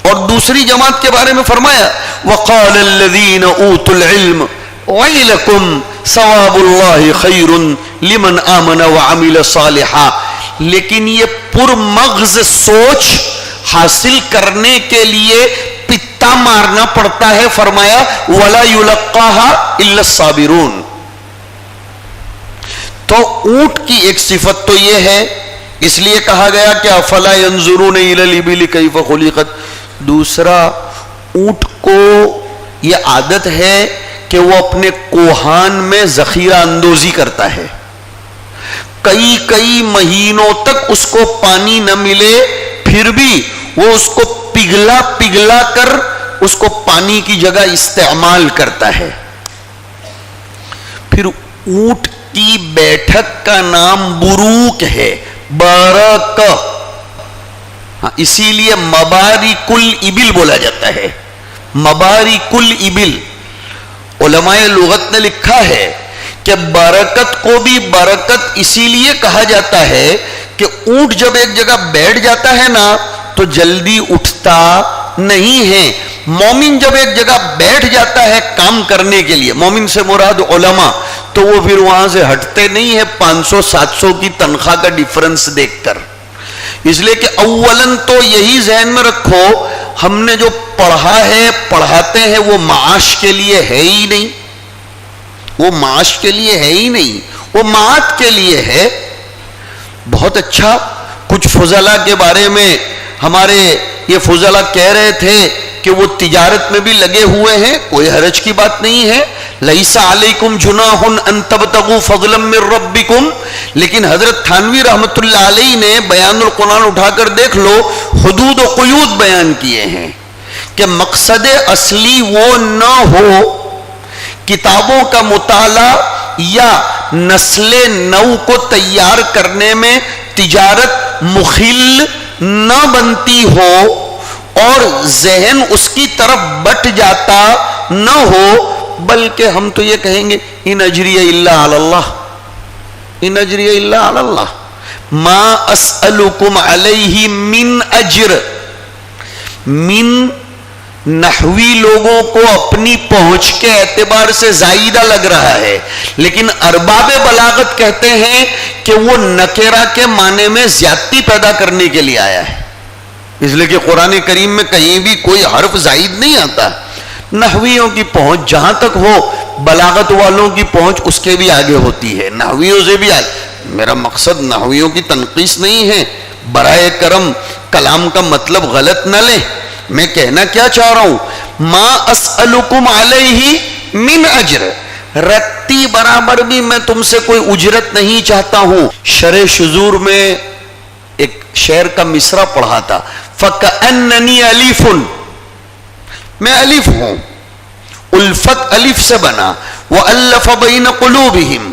اور دوسری جماعت کے بارے میں فرمایا وَقَالَ الَّذِينَ أُوتُوا الْعِلْمَ وَيْلَكُمْ ثَوَابُ اللَّهِ خَيْرٌ لِمَنْ آمَنَ وَعَمِلَ صَالِحًا۔ لیکن یہ پرمغز سوچ حاصل کرنے کے لیے پتا مارنا پڑتا ہے، فرمایا وَلَا يُلَقَّاهَا إِلَّا الصَّابِرُونَ۔ تو اونٹ کی ایک صفت تو یہ ہے، اس لیے کہا گیا کہ أَفَلَا يَنْظُرُونَ إِلَى الْإِبِلِ كَيْفَ خُلِقَتْ۔ دوسرا، اونٹ کو یہ عادت ہے کہ وہ اپنے کوہان میں ذخیرہ اندوزی کرتا ہے، کئی مہینوں تک اس کو پانی نہ ملے پھر بھی وہ اس کو پگھلا کر اس کو پانی کی جگہ استعمال کرتا ہے۔ پھر اونٹ کی بیٹھک کا نام بروک ہے، برک، اسی لیے مبارک الابل بولا جاتا ہے، مبارک الابل۔ علماء لغت نے لکھا ہے کہ برکت کو بھی برکت اسی لیے کہا جاتا ہے کہ اونٹ جب ایک جگہ بیٹھ جاتا ہے نا تو جلدی اٹھتا نہیں ہے۔ مومن جب ایک جگہ بیٹھ جاتا ہے کام کرنے کے لیے، مومن سے مراد علماء، تو وہ پھر وہاں سے ہٹتے نہیں ہے 500-700 کی تنخواہ کا ڈیفرنس دیکھ کر۔ اس لیے کہ اولاً تو یہی ذہن میں رکھو، ہم نے جو پڑھا ہے پڑھاتے ہیں وہ معاش کے لیے ہے ہی نہیں، وہ معاش کے لیے ہے ہی نہیں، وہ معاد کے لیے ہے۔ بہت اچھا، کچھ فضلاء کے بارے میں ہمارے یہ فضلاء کہہ رہے تھے کہ وہ تجارت میں بھی لگے ہوئے ہیں، کوئی حرج کی بات نہیں ہے، لیس علیکم جناح ان تبتغوا فضلا من ربکم۔ لیکن حضرت تھانوی رحمۃ اللہ علیہ نے بیان القرآن اٹھا کر دیکھ لو، حدود و قیود بیان کیے ہیں کہ مقصد اصلی وہ نہ ہو کتابوں کا مطالعہ یا نسل نو کو تیار کرنے میں تجارت مخل نہ بنتی ہو اور ذہن اس کی طرف بٹ جاتا نہ ہو، بلکہ ہم تو یہ کہیں گے ان اجری الا علی اللہ، ان اجری الا علی اللہ، ما اسألکم علیہ من اجر۔ من نحوی لوگوں کو اپنی پہنچ کے اعتبار سے زائدہ لگ رہا ہے، لیکن ارباب بلاغت کہتے ہیں کہ وہ نکرہ کے معنی میں زیادتی پیدا کرنے کے لیے آیا ہے، اس لیے کہ قرآن کریم میں کہیں بھی کوئی حرف زائد نہیں آتا۔ نحویوں کی پہنچ جہاں تک ہو، بلاغت والوں کی پہنچ اس کے بھی آگے ہوتی ہے، نحویوں سے بھی آگے۔ میرا مقصد نحویوں کی تنقیص نہیں ہے، برائے کرم کلام کا مطلب غلط نہ لیں، میں کہنا کیا چاہ رہا ہوں، ما اسألکم علیہ من اجر، رتی برابر بھی میں تم سے کوئی اجرت نہیں چاہتا ہوں۔ شرح شذور میں ایک شعر کا مصرع پڑھا تھا، فَكَأَنَّنِي أَلِفٌ، میں الف ہوں، الفت الف سے بنا، وَأَلَّفَ بَيْنَ قُلُوبِهِمْ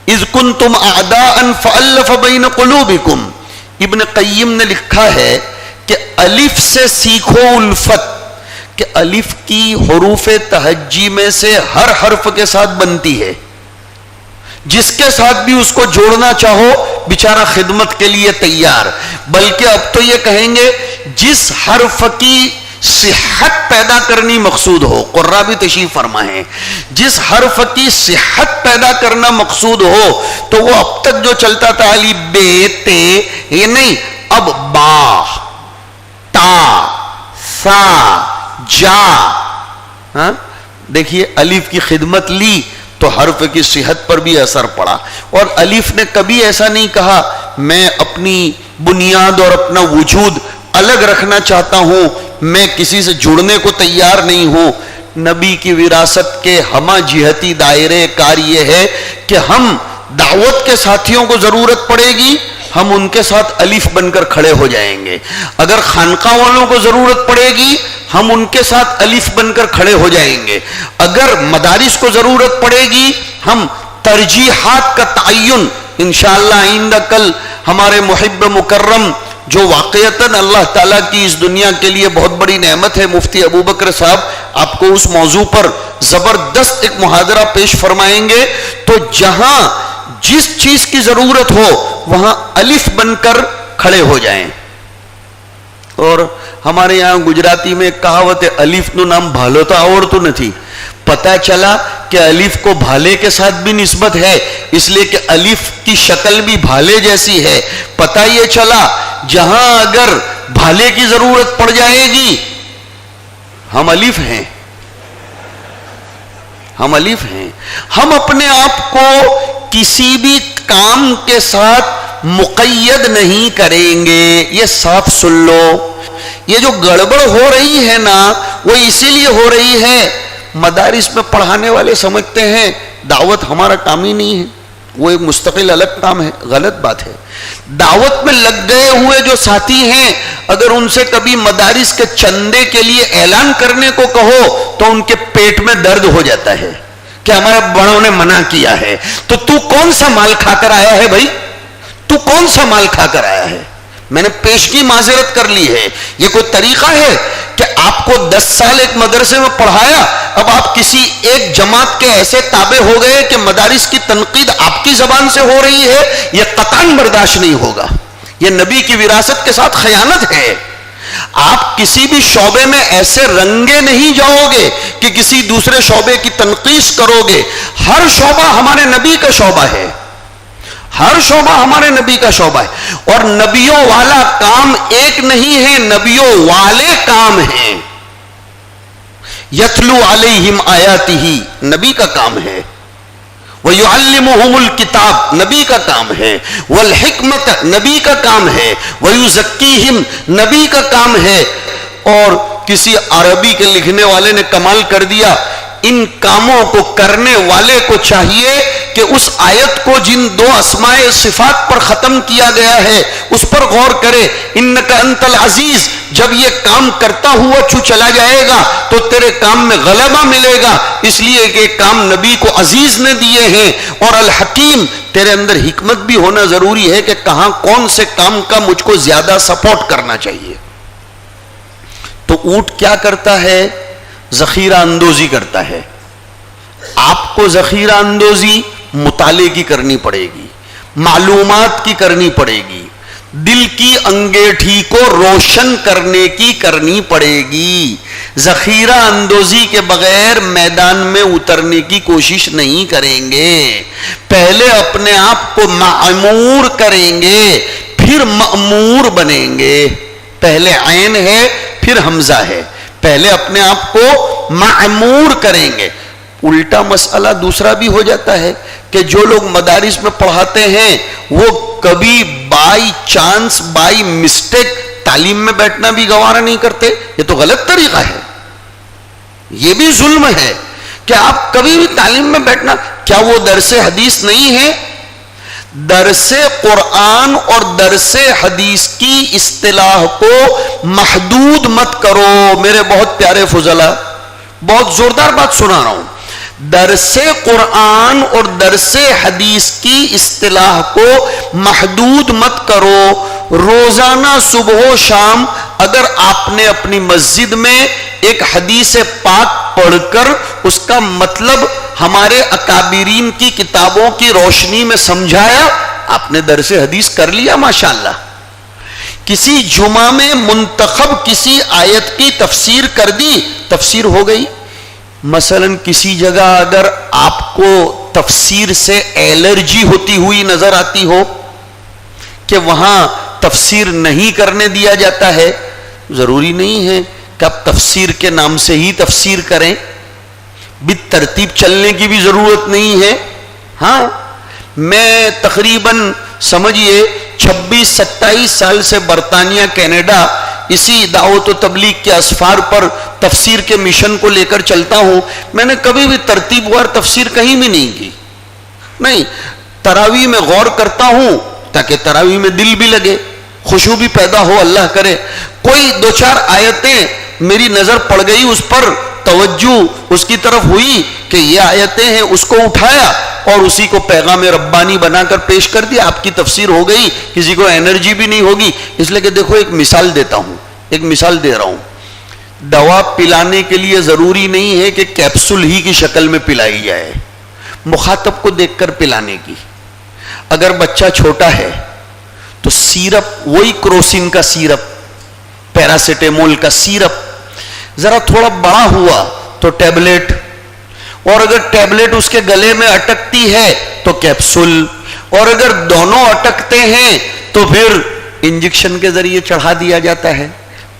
اِذْ كُنْتُمْ أَعْدَاءً فَأَلَّفَ بَيْنَ قُلُوبِكُمْ۔ ابن قیم نے لکھا ہے کہ الف سے سیکھو الفت، کہ الف کی حروف تہجی میں سے ہر حرف کے ساتھ بنتی ہے، جس کے ساتھ بھی اس کو جوڑنا چاہو بیچارہ خدمت کے لیے تیار، بلکہ اب تو یہ کہیں گے جس حرف کی صحت پیدا کرنی مقصود ہو، قرہ بھی تشریف فرما ہے، جس حرف کی صحت پیدا کرنا مقصود ہو تو وہ اب تک جو چلتا تھا علی بے تے، یہ نہیں، اب با تا سا جا، دیکھیے الف کی خدمت لی تو حرف کی صحت پر بھی اثر پڑا، اور الف نے کبھی ایسا نہیں کہا میں اپنی بنیاد اور اپنا وجود الگ رکھنا چاہتا ہوں، میں کسی سے جڑنے کو تیار نہیں ہوں۔ نبی کی وراثت کے ہمہ جہتی دائرے کار یہ ہے کہ ہم دعوت کے ساتھیوں کو ضرورت پڑے گی، ہم ان کے ساتھ الف بن کر کھڑے ہو جائیں گے، اگر خانقاہ والوں کو ضرورت پڑے گی ہم ان کے ساتھ الف بن کر کھڑے ہو جائیں گے، اگر مدارس کو ضرورت پڑے گی ہم ترجیحات کا تعین انشاءاللہ آئندہ کل ہمارے محب مکرم جو واقعتاً اللہ تعالیٰ کی اس دنیا کے لیے بہت بڑی نعمت ہے، مفتی ابوبکر صاحب آپ کو اس موضوع پر زبردست ایک محاضرہ پیش فرمائیں گے، تو جہاں جس چیز کی ضرورت ہو وہاں الف بن کر کھڑے ہو جائیں۔ اور ہمارے یہاں گجراتی میں ایک کہاوت ہے، الف نو نام بھالو تو آوڑتو نتھی، پتہ چلا کہ الف کو بھالے کے ساتھ بھی نسبت ہے، اس لیے کہ الف کی شکل بھی بھالے جیسی ہے، پتہ یہ چلا جہاں اگر بھالے کی ضرورت پڑ جائے گی ہم الف ہیں، ہم الف ہیں، ہم اپنے آپ کو کسی بھی کام کے ساتھ مقید نہیں کریں گے، یہ صاف سن لو۔ یہ جو گڑبڑ ہو رہی ہے نا وہ اسی لیے ہو رہی ہے، مدارس میں پڑھانے والے سمجھتے ہیں دعوت ہمارا کام ہی نہیں ہے، وہ ایک مستقل الگ کام ہے، غلط بات ہے۔ دعوت میں لگ گئے ہوئے جو ساتھی ہیں اگر ان سے کبھی مدارس کے چندے کے لیے اعلان کرنے کو کہو تو ان کے پیٹ میں درد ہو جاتا ہے کہ ہمارے بڑوں نے منع کیا ہے، تو کون سا مال کھا کر آیا ہے بھائی، تو کون سا مال کھا کر آیا ہے؟ میں نے پیشگی معذرت کر لی ہے، یہ کوئی طریقہ ہے کہ آپ کو 10 سال ایک مدرسے میں پڑھایا، اب آپ کسی ایک جماعت کے ایسے تابع ہو گئے کہ مدارس کی تنقید آپ کی زبان سے ہو رہی ہے، یہ قطعاً برداشت نہیں ہوگا، یہ نبی کی وراثت کے ساتھ خیانت ہے۔ آپ کسی بھی شعبے میں ایسے رنگے نہیں جاؤ گے کہ کسی دوسرے شعبے کی تنقید کرو گے، ہر شعبہ ہمارے نبی کا شعبہ ہے، ہر شعبہ ہمارے نبی کا شعبہ ہے، اور نبیوں والا کام ایک نہیں ہے، نبیوں والے کام ہیں۔ یتلو علیہم آیاتہ نبی کا کام ہے، وَيُعَلِّمُهُمُ الْكِتَابِ نبی کا کام ہے، وَالْحِکْمَةَ نبی کا کام ہے، وَيُزَكِّيهِمْ نبی کا کام ہے۔ اور کسی عربی کے لکھنے والے نے کمال کر دیا، ان کاموں کو کرنے والے کو چاہیے کہ اس آیت کو جن 2 اسماء صفات پر ختم کیا گیا ہے اس پر غور کرے، انک انت العزیز، جب یہ کام کرتا ہوا چلا جائے گا تو تیرے کام میں غلبہ ملے گا، اس لیے کہ کام نبی کو عزیز نے دیے ہیں، اور الحکیم، تیرے اندر حکمت بھی ہونا ضروری ہے کہ کہاں کون سے کام کا مجھ کو زیادہ سپورٹ کرنا چاہیے۔ تو اونٹ کیا کرتا ہے؟ ذخیرہ اندوزی کرتا ہے، آپ کو ذخیرہ اندوزی مطالعے کی کرنی پڑے گی، معلومات کی کرنی پڑے گی، دل کی انگیٹھی کو روشن کرنے کی کرنی پڑے گی، ذخیرہ اندوزی کے بغیر میدان میں اترنے کی کوشش نہیں کریں گے، پہلے اپنے آپ کو معمور کریں گے پھر مأمور بنیں گے، پہلے عین ہے پھر حمزہ ہے، پہلے اپنے آپ کو معمور کریں گے۔ الٹا مسئلہ دوسرا بھی ہو جاتا ہے کہ جو لوگ مدارس میں پڑھاتے ہیں وہ کبھی بائی چانس بائی مسٹیک تعلیم میں بیٹھنا بھی گوارا نہیں کرتے. یہ تو غلط طریقہ ہے, یہ بھی ظلم ہے کہ آپ کبھی بھی تعلیم میں بیٹھنا. کیا وہ درس حدیث نہیں ہے؟ درس قرآن اور درس حدیث کی اصطلاح کو محدود مت کرو میرے بہت پیارے فضلا. بہت زوردار بات سنا رہا ہوں. درس قرآن اور درس حدیث کی اصطلاح کو محدود مت کرو. روزانہ صبح و شام اگر آپ نے اپنی مسجد میں ایک حدیث پاک پڑھ کر اس کا مطلب ہمارے اکابرین کی کتابوں کی روشنی میں سمجھایا, آپ نے درس حدیث کر لیا ماشاءاللہ. کسی جمعہ میں منتخب کسی آیت کی تفسیر کر دی, تفسیر ہو گئی. مثلا کسی جگہ اگر آپ کو تفسیر سے الرجی ہوتی ہوئی نظر آتی ہو کہ وہاں تفسیر نہیں کرنے دیا جاتا ہے, ضروری نہیں ہے کہ آپ تفسیر کے نام سے ہی تفسیر کریں, بالترتیب چلنے کی بھی ضرورت نہیں ہے. ہاں, میں تقریباً سمجھیے 26-27 سال سے برطانیہ کینیڈا اسی دعوت و تبلیغ کے اسفار پر تفسیر کے مشن کو لے کر چلتا ہوں. میں نے کبھی بھی ترتیب وار تفسیر کہیں بھی نہیں کی. نہیں, تراویح میں غور کرتا ہوں تاکہ تراویح میں دل بھی لگے, خوشبو بھی پیدا ہو, اللہ کرے. کوئی 2-4 آیتیں میری نظر پڑ گئی, اس پر توجہ اس کی طرف ہوئی کہ یہ آیتیں ہیں, اس کو اٹھایا اور اسی کو پیغام ربانی بنا کر پیش کر دیا. آپ کی تفسیر ہو گئی, کسی کو انرجی بھی نہیں ہوگی. اس لیے کہ دیکھو ایک مثال دیتا ہوں, ایک مثال دے رہا ہوں. دوا پلانے کے لیے ضروری نہیں ہے کہ کیپسول ہی کی شکل میں پلائی جائے, مخاطب کو دیکھ کر پلانے کی. اگر بچہ چھوٹا ہے تو سیرپ, وہی کروسین کا سیرپ, پیراسیٹامول کا سیرپ. ذرا تھوڑا بڑا ہوا تو ٹیبلٹ, اور اگر ٹیبلٹ اس کے گلے میں اٹکتی ہے تو کیپسول, اور اگر دونوں اٹکتے ہیں تو پھر انجیکشن کے ذریعے چڑھا دیا جاتا ہے.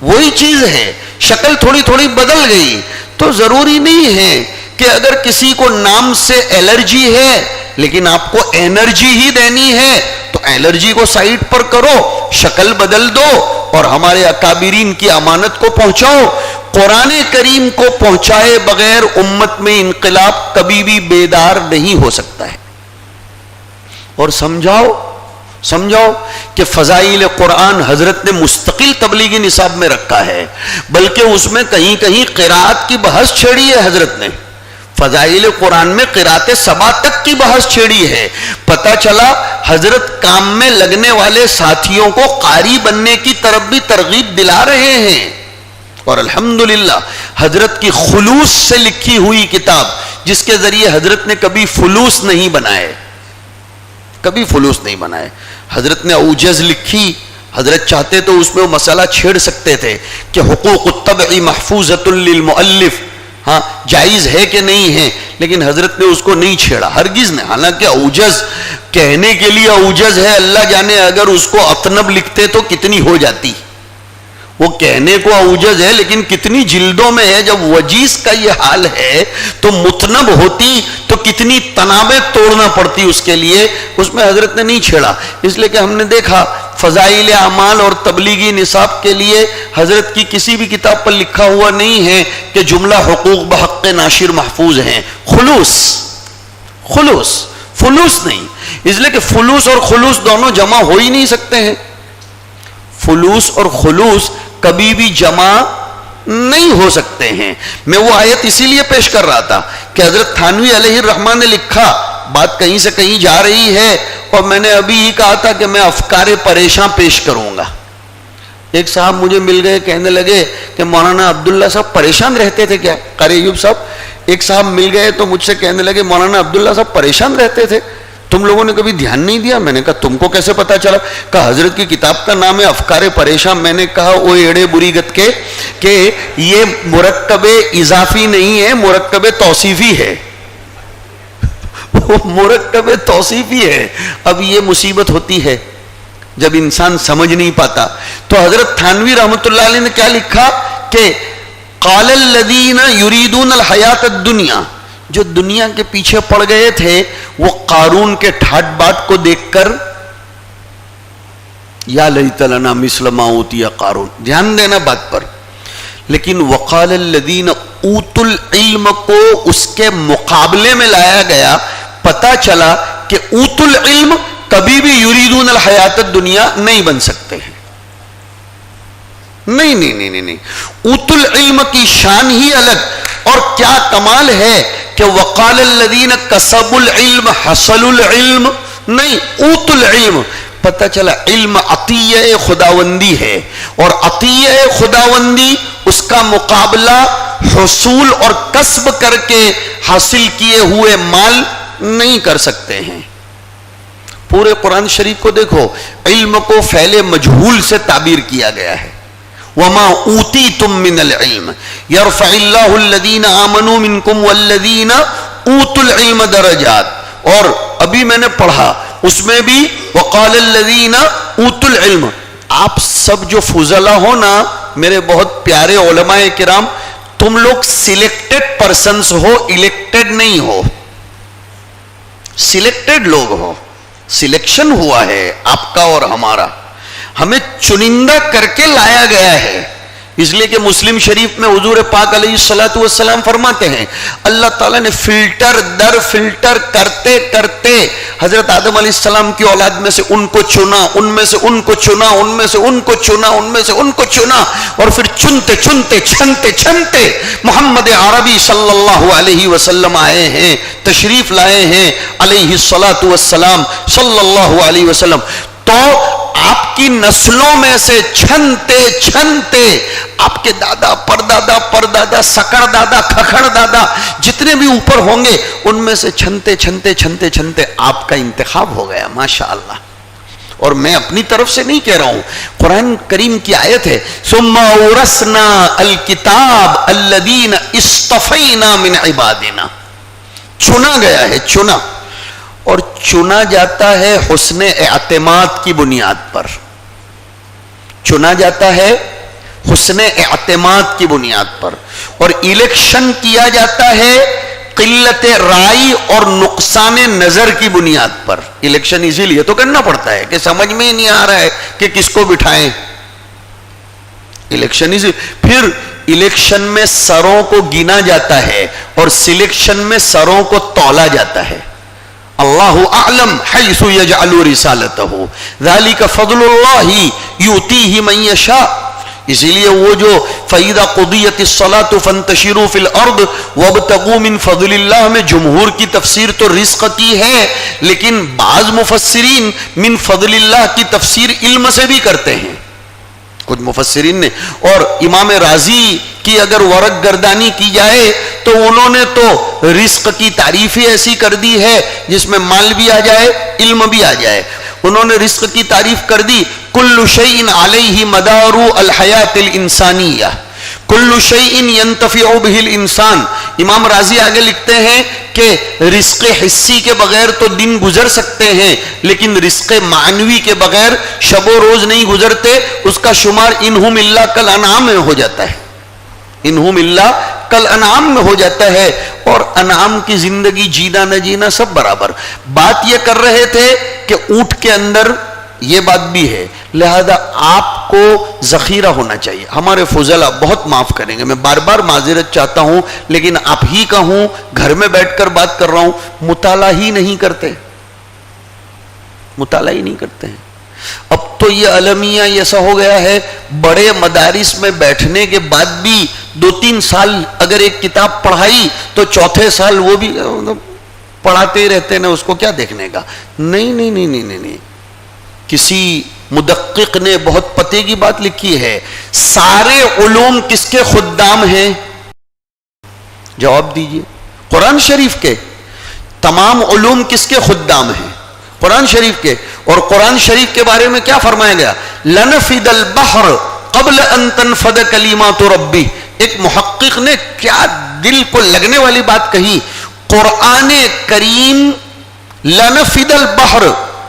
وہی چیز ہے, شکل تھوڑی تھوڑی بدل گئی. تو ضروری نہیں ہے کہ اگر کسی کو نام سے الرجی ہے لیکن آپ کو انرجی ہی دینی ہے تو الرجی کو سائڈ پر کرو, شکل بدل دو اور ہمارے اکابرین کی امانت کو پہنچاؤ. قرآن کریم کو پہنچائے بغیر امت میں انقلاب کبھی بھی بیدار نہیں ہو سکتا ہے. اور سمجھاؤ کہ فضائل قرآن حضرت نے مستقل تبلیغی نصاب میں رکھا ہے, بلکہ اس میں کہیں کہیں قراءت کی بحث چھیڑی ہے. حضرت نے فضائل قرآن میں قراءت سبا تک کی بحث چھیڑی ہے. پتہ چلا حضرت کام میں لگنے والے ساتھیوں کو قاری بننے کی طرف بھی ترغیب دلا رہے ہیں. اور الحمدللہ حضرت کی خلوص سے لکھی ہوئی کتاب, جس کے ذریعے حضرت نے کبھی فلوس نہیں بنائے, کبھی فلوس نہیں بنائے. حضرت نے اوجز لکھی, حضرت چاہتے تو اس میں وہ مسئلہ چھیڑ سکتے تھے کہ حقوق الطبع محفوظۃ للمؤلف, ہاں جائز ہے کہ نہیں ہے, لیکن حضرت نے اس کو نہیں چھیڑا, ہرگز نہیں. حالانکہ اوجز کہنے کے لیے اوجز ہے, اللہ جانے اگر اس کو اطنب لکھتے تو کتنی ہو جاتی. وہ کہنے کو اوجز ہے لیکن کتنی جلدوں میں ہے. جب وجیز کا یہ حال ہے تو متنب ہوتی تو کتنی تنابیں توڑنا پڑتی اس کے لیے. اس میں حضرت نے نہیں چھیڑا, اس لیے کہ ہم نے دیکھا فضائل اعمال اور تبلیغی نصاب کے لیے حضرت کی کسی بھی کتاب پر لکھا ہوا نہیں ہے کہ جملہ حقوق بحق ناشر محفوظ ہیں. فلوس نہیں, اس لیے کہ فلوس اور خلوص دونوں جمع ہو ہی نہیں سکتے ہیں. فلوس اور خلوص کبھی بھی جمع نہیں ہو سکتے ہیں. میں وہ آیت اسی لیے پیش کر رہا تھا کہ حضرت تھانوی علیہ الرحمہ نے لکھا, بات کہیں سے کہیں جا رہی ہے, اور میں نے ابھی ہی کہا تھا کہ میں افکار پریشاں پیش کروں گا. ایک صاحب مجھے مل گئے, کہنے لگے کہ مولانا عبداللہ صاحب پریشان رہتے تھے کیا؟ قاری ایوب صاحب ایک صاحب مل گئے تو مجھ سے کہنے لگے مولانا عبداللہ صاحب پریشان رہتے تھے, تم لوگوں نے کبھی دھیان نہیں دیا؟ میں نے کہا تم کو کیسے پتا چلا؟ کہا حضرت کی کتاب کا نام ہے افکار پریشان. میں نے کہا او ایڑے بری گت کے کہ یہ مرکب اضافی نہیں ہے, مرکب توصیفی ہے. وہ مرکب توصیفی ہے. اب یہ مصیبت ہوتی ہے جب انسان سمجھ نہیں پاتا. تو حضرت تھانوی رحمۃ اللہ علیہ نے کیا لکھا کہ قال الذین یریدون الحیات الدنیا, جو دنیا کے پیچھے پڑ گئے تھے وہ قارون کے ٹھاٹ باٹ کو دیکھ کر یا لیت لنا مثل ما اوتی قارون. دھیان دینا بات پر. لیکن وقال الذین اوتوا العلم کو اس کے مقابلے میں لایا گیا. پتا چلا کہ اوتوا العلم کبھی بھی یریدون الحیات الدنیا نہیں بن سکتے ہیں. نہیں نہیں نہیں نہیں نہیں. اوتوا العلم کی شان ہی الگ. اور کیا کمال ہے کہ وقال الذین کسبوا العلم حصلوا العلم. نہیں، اوتوا العلم. پتہ چلا علم عطیہ خداوندی ہے، اور عطیہ خداوندی اس کا مقابلہ حصول اور کسب کر کے حاصل کیے ہوئے مال نہیں کر سکتے ہیں. پورے قرآن شریف کو دیکھو، علم کو فعل مجہول سے تعبیر کیا گیا ہے. وما اوتیتم من العلم یرفع اللہ الذین آمنوا منکم والذین اوتوا العلم درجات. اور ابھی میں نے پڑھا اس میں بھی وقال الذین اوتوا العلم. آپ سب جو فضلا ہو نا میرے بہت پیارے علماء کرام، تم لوگ سلیکٹڈ پرسنز ہو، الیکٹڈ نہیں ہو. سلیکٹڈ لوگ ہو، سلیکشن ہوا ہے آپ کا اور ہمارا. ہمیں چنندہ کر کے لایا گیا ہے. اس لیے کہ مسلم شریف میں حضور پاک علیہ الصلوۃ والسلام فرماتے ہیں اللہ تعالیٰ نے فلٹر در فلٹر کرتے کرتے حضرت آدم علیہ السلام کی اولاد میں سے ان کو چنا، ان میں سے ان کو چنا، ان میں سے ان کو چنا، ان میں سے ان کو چنا، اور پھر چنتے چنتے چھنتے چھنتے محمد عربی صلی اللہ علیہ وسلم آئے ہیں، تشریف لائے ہیں علیہ الصلوۃ والسلام صلی اللہ علیہ وسلم. تو آپ کی نسلوں میں سے چھنتے چھنتے آپ کے دادا، پردادا، پردادا، سکڑ دادا، کھکھڑ دادا جتنے بھی اوپر ہوں گے ان میں سے چھنتے چھنتے چھنتے چھنتے آپ کا انتخاب ہو گیا. ماشاءاللہ. اور میں اپنی طرف سے نہیں کہہ رہا ہوں، قرآن کریم کی آیت ہے ثم اورثنا الکتاب الذین اصطفینا من عبادنا. چنا گیا ہے، چنا. اور چنا جاتا ہے حسن اعتماد کی بنیاد پر. چنا جاتا ہے حسن اعتماد کی بنیاد پر. اور الیکشن کیا جاتا ہے قلت رائے اور نقصان نظر کی بنیاد پر. الیکشن اسی لیے تو کرنا پڑتا ہے کہ سمجھ میں ہی نہیں آ رہا ہے کہ کس کو بٹھائیں. الیکشن اسی. پھر الیکشن میں سروں کو گنا جاتا ہے اور سلیکشن میں سروں کو تولا جاتا ہے. اللہ اعلم حیث یجعل رسالتہ ذالک فضل اللہ یؤتیہ من یشاء. اسی لیے وہ جو فَإِذَا قُضِيَتِ الصَّلَاةُ فَانْتَشِرُوا فِي الْأَرْضِ وَابْتَغُوا مِنْ فَضْلِ اللَّهِ میں جمہور کی تفسیر تو رزق کی ہے، لیکن بعض مفسرین من فضل اللہ کی تفسیر علم سے بھی کرتے ہیں کچھ مفسرین نے. اور امام رازی کی اگر ورق گردانی کی جائے تو انہوں نے تو رزق کی تعریف ہی ایسی کر دی ہے جس میں مال بھی آ جائے، علم بھی آ جائے. انہوں نے رزق کی تعریف کر دی کل شیء علیہ مدار الحیات الانسانیہ، کل شیء ینتفع بہ الانسان. امام رازی آگے لکھتے ہیں کہ رزق حسی کے بغیر تو دن گزر سکتے ہیں، لیکن رزق معنوی کے بغیر شب و روز نہیں گزرتے. اس کا شمار انہم الا کالانعام میں ہو جاتا ہے، انہم الا کالانعام میں ہو جاتا ہے. اور انعام کی زندگی جینا نہ جینا سب برابر. بات یہ کر رہے تھے کہ اونٹ کے اندر یہ بات بھی ہے، لہذا آپ کو ذخیرہ ہونا چاہیے. ہمارے فضلا بہت معاف کریں گے، میں بار بار معذرت چاہتا ہوں، لیکن آپ ہی کا ہوں، گھر میں بیٹھ کر بات کر رہا ہوں، مطالعہ ہی نہیں کرتے، مطالعہ ہی نہیں کرتے ہیں. اب تو یہ المیہ ایسا ہو گیا ہے، بڑے مدارس میں بیٹھنے کے بعد بھی 2-3 سال اگر ایک کتاب پڑھائی تو چوتھے سال وہ بھی پڑھاتے ہی رہتے ہیں، اس کو کیا دیکھنے کا. نہیں نہیں نہیں نہیں نہیں. کسی مدقق نے بہت پتے کی بات لکھی ہے، سارے علوم کس کے خدام ہیں؟ جواب دیجئے. قرآن شریف کے. تمام علوم کس کے خدام ہیں؟ قرآن شریف کے. اور قرآن شریف کے بارے میں کیا فرمایا گیا؟ لنفد البحر قبل ان تنفد کلمات ربی. ایک محقق نے کیا دل کو لگنے والی بات کہی، قرآن کریم لنفد البحر،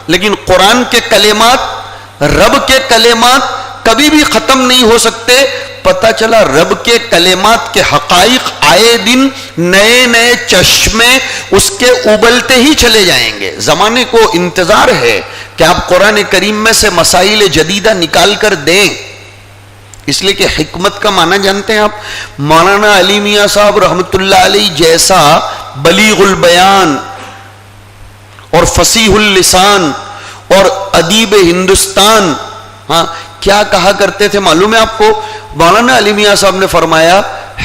لیکن قرآن کے کلمات، رب کے کلمات کبھی بھی ختم نہیں ہو سکتے. پتہ چلا رب کے کلمات کے حقائق آئے دن نئے نئے چشمے اس کے ابلتے ہی چلے جائیں گے. زمانے کو انتظار ہے کہ آپ قرآن کریم میں سے مسائل جدیدہ نکال کر دیں. اس لیے کہ حکمت کا معنی جانتے ہیں آپ؟ مولانا علی میاں صاحب رحمت اللہ علیہ جیسا بلیغ البیان اور فصیح اللسان اور ادیب ہندوستان، ہاں کیا کہا کرتے تھے معلوم ہے آپ کو؟ مولانا علی میاں صاحب نے فرمایا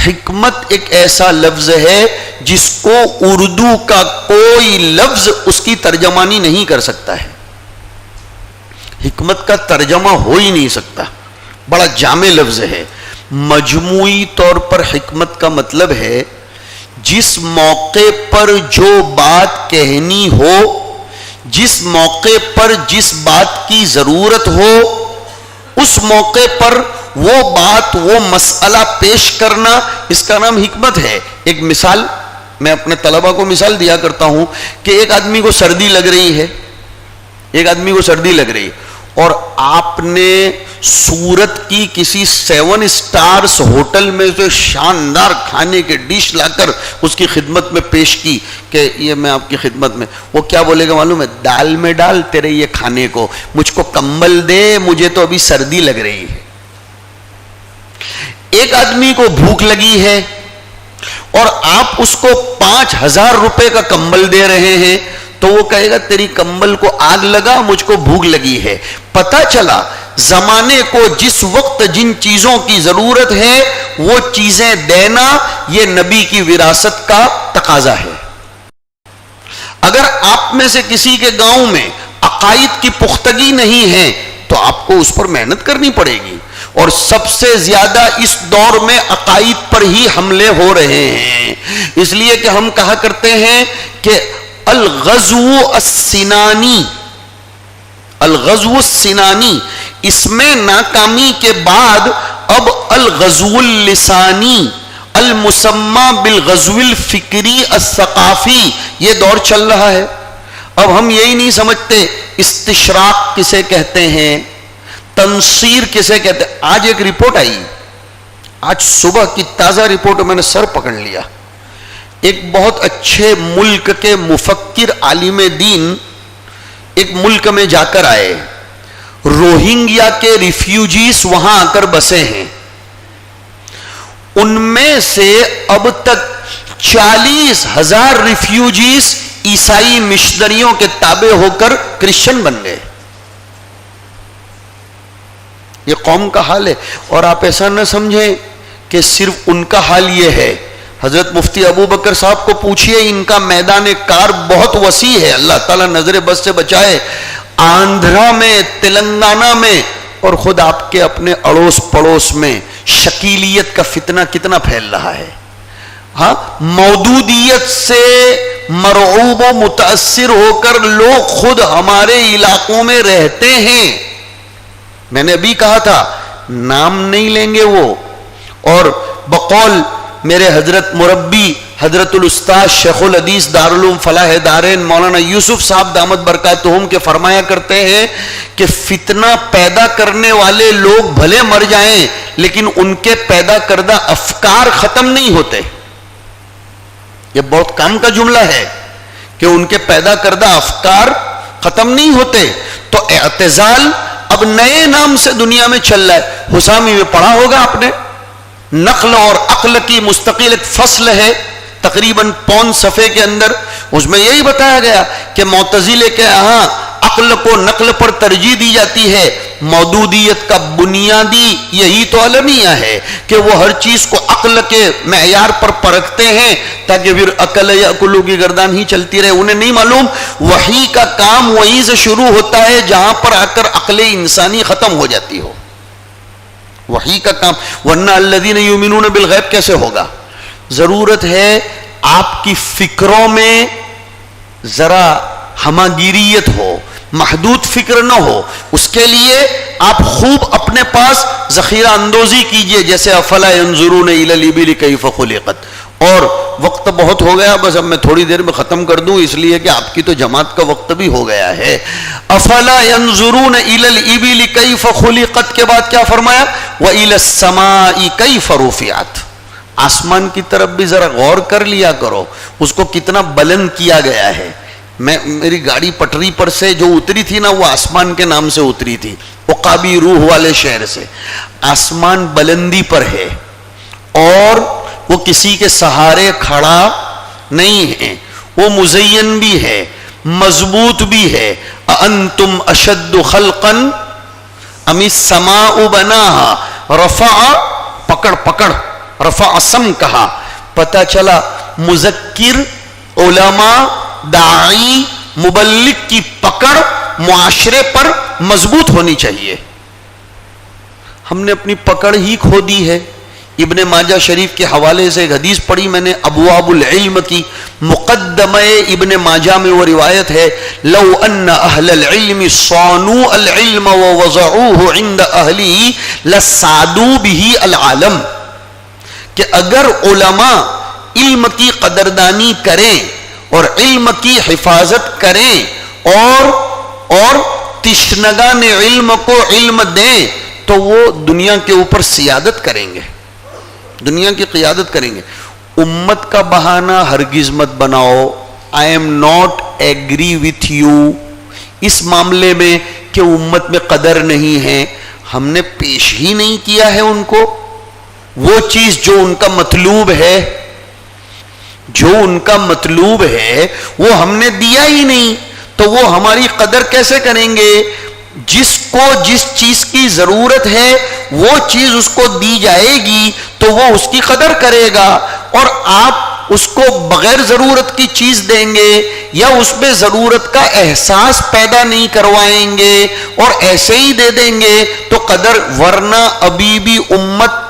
حکمت ایک ایسا لفظ ہے جس کو اردو کا کوئی لفظ اس کی ترجمانی نہیں کر سکتا ہے. حکمت کا ترجمہ ہو ہی نہیں سکتا، بڑا جامع لفظ ہے. مجموعی طور پر حکمت کا مطلب ہے جس موقع پر جو بات کہنی ہو، جس موقع پر جس بات کی ضرورت ہو، اس موقع پر وہ بات وہ مسئلہ پیش کرنا، اس کا نام حکمت ہے. ایک مثال میں اپنے طلبہ کو مثال دیا کرتا ہوں کہ ایک آدمی کو سردی لگ رہی ہے، ایک آدمی کو سردی لگ رہی ہے اور آپ نے سورت کی کسی 7 اسٹارز ہوٹل میں سے شاندار کھانے کے ڈش لا کر اس کی خدمت میں پیش کی کہ یہ میں آپ کی خدمت میں. وہ کیا بولے گا معلوم ہے؟ دال میں ڈال تیرے یہ کھانے کو، مجھ کو کمبل دے، مجھے تو ابھی سردی لگ رہی ہے. ایک آدمی کو بھوک لگی ہے اور آپ اس کو 5,000 روپے کا کمبل دے رہے ہیں تو وہ کہے گا تیری کمبل کو آگ لگا، مجھ کو بھوک لگی ہے. پتہ چلا زمانے کو جس وقت جن چیزوں کی ضرورت ہے وہ چیزیں دینا یہ نبی کی وراثت کا تقاضا ہے. اگر آپ میں سے کسی کے گاؤں میں عقائد کی پختگی نہیں ہے تو آپ کو اس پر محنت کرنی پڑے گی. اور سب سے زیادہ اس دور میں عقائد پر ہی حملے ہو رہے ہیں، اس لیے کہ ہم کہا کرتے ہیں کہ الغزو السنانی، الغزو السنانی، اس میں ناکامی کے بعد اب الغزو اللسانی المسمى بالغزو الفکری الثقافی یہ دور چل رہا ہے. اب ہم یہی نہیں سمجھتے استشراق کسے کہتے ہیں، تنصیر کسے کہتے ہیں. آج ایک رپورٹ آئی، آج صبح کی تازہ رپورٹ، میں نے سر پکڑ لیا. ایک بہت اچھے ملک کے مفکر عالم دین ایک ملک میں جا کر آئے، روہنگیا کے ریفیوجیز وہاں آ کر بسے ہیں. ان میں سے اب تک 40,000 ریفیوجیز عیسائی مشنریوں کے تابع ہو کر کرسچن بن گئے. یہ قوم کا حال ہے. اور آپ ایسا نہ سمجھیں کہ صرف ان کا حال یہ ہے. حضرت مفتی ابو بکر صاحب کو پوچھئے، ان کا میدان کار بہت وسیع ہے، اللہ تعالیٰ نظر بد سے بچائے. آندھرا میں، تلنگانہ میں اور خود آپ کے اپنے اڑوس پڑوس میں شکیلیت کا فتنہ کتنا پھیل رہا ہے. ہاں، مودودیت سے مرعوب و متاثر ہو کر لوگ خود ہمارے علاقوں میں رہتے ہیں. میں نے ابھی کہا تھا نام نہیں لیں گے وہ، اور بقول میرے حضرت مربی حضرت الاستاذ شیخ الحدیث دارالعلوم فلاح دارین مولانا یوسف صاحب دامت برکاتہم کے فرمایا کرتے ہیں کہ فتنہ پیدا کرنے والے لوگ بھلے مر جائیں لیکن ان کے پیدا کردہ افکار ختم نہیں ہوتے. یہ بہت کام کا جملہ ہے کہ ان کے پیدا کردہ افکار ختم نہیں ہوتے. تو اعتزال اب نئے نام سے دنیا میں چل رہا ہے. حسامی میں پڑھا ہوگا آپ نے، نقل اور عقل کی مستقل ایک فصل ہے تقریباً 5 صفحے کے اندر. اس میں یہی بتایا گیا کہ معتزلے کے یہاں عقل کو نقل پر ترجیح دی جاتی ہے. مودودیت کا بنیادی یہی تو المیہ ہے کہ وہ ہر چیز کو عقل کے معیار پر پرکھتے ہیں تاکہ پھر عقل یا عقلوں کی گردان ہی چلتی رہے. انہیں نہیں معلوم وحی کا کام وہیں سے شروع ہوتا ہے جہاں پر آ کر عقل انسانی ختم ہو جاتی ہو. وحی کا کام، ورنہ الذین یؤمنون بالغیب کیسے ہوگا؟ ضرورت ہے آپ کی فکروں میں ذرا ہماگیریت ہو، محدود فکر نہ ہو. اس کے لیے آپ خوب اپنے پاس ذخیرہ اندوزی کیجئے، جیسے افلا ینظرون الی الابل کیف خلقت، اور وقت بہت ہو گیا، بس اب میں تھوڑی دیر میں ختم کر دوں، اس لیے کہ آپ کی تو جماعت کا وقت بھی ہو گیا ہے. افلا ينظرون الى الابل كيف خلقت کے بعد کیا فرمایا؟ والى السماء كيف رفعت. آسمان کی طرف بھی ذرا غور کر لیا کرو، اس کو کتنا بلند کیا گیا ہے. میری گاڑی پٹری پر سے جو اتری تھی نا، وہ آسمان کے نام سے اتری تھی، عقابی روح والے شہر سے. آسمان بلندی پر ہے اور وہ کسی کے سہارے کھڑا نہیں ہے، وہ مزین بھی ہے، مضبوط بھی ہے. انتم اشد خلقا ام السماء بناها رفع، پکڑ پکڑ، رفع سم کہا. پتہ چلا مذکر، علماء، داعی، مبلغ کی پکڑ معاشرے پر مضبوط ہونی چاہیے. ہم نے اپنی پکڑ ہی کھو دی ہے. ابن ماجہ شریف کے حوالے سے ایک حدیث پڑھی میں نے، ابواب العلم کی مقدمہ ابن ماجہ میں وہ روایت ہے، لو ان اہل العلم صانوا العلم ووضعوه عند اہلہ لسعدوا به العالم. کہ اگر علماء علم کی قدردانی کریں اور علم کی حفاظت کریں اور تشنگان علم کو علم دیں تو وہ دنیا کے اوپر سیادت کریں گے، دنیا کی قیادت کریں گے. امت کا بہانہ ہرگز مت بناؤ. I am not agree with you اس معاملے میں کہ امت میں قدر نہیں ہے. ہم نے پیش ہی نہیں کیا ہے ان کو وہ چیز جو ان کا مطلوب ہے، جو ان کا مطلوب ہے وہ ہم نے دیا ہی نہیں، تو وہ ہماری قدر کیسے کریں گے؟ جس کو جس چیز کی ضرورت ہے وہ چیز اس کو دی جائے گی تو وہ اس کی قدر کرے گا، اور آپ اس کو بغیر ضرورت کی چیز دیں گے یا اس میں ضرورت کا احساس پیدا نہیں کروائیں گے اور ایسے ہی دے دیں گے تو قدر. ورنہ ابھی بھی امت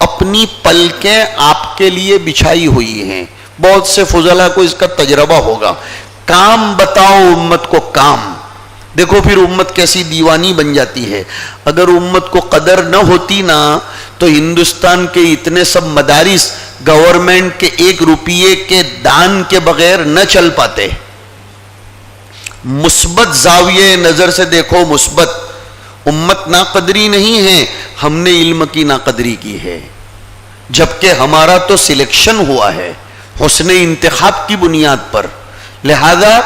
اپنی پلکیں آپ کے لیے بچھائی ہوئی ہیں. بہت سے فضلاء کو اس کا تجربہ ہوگا. کام بتاؤ امت کو، کام دیکھو پھر امت کیسی دیوانی بن جاتی ہے. اگر امت کو قدر نہ ہوتی نا تو ہندوستان کے اتنے سب مدارس گورنمنٹ کے 1 روپیے کے دان کے بغیر نہ چل پاتے. مثبت زاویے نظر سے دیکھو، مثبت. امت ناقدری نہیں ہے، ہم نے علم کی ناقدری کی ہے، جبکہ ہمارا تو سلیکشن ہوا ہے حسن انتخاب کی بنیاد پر. لہذا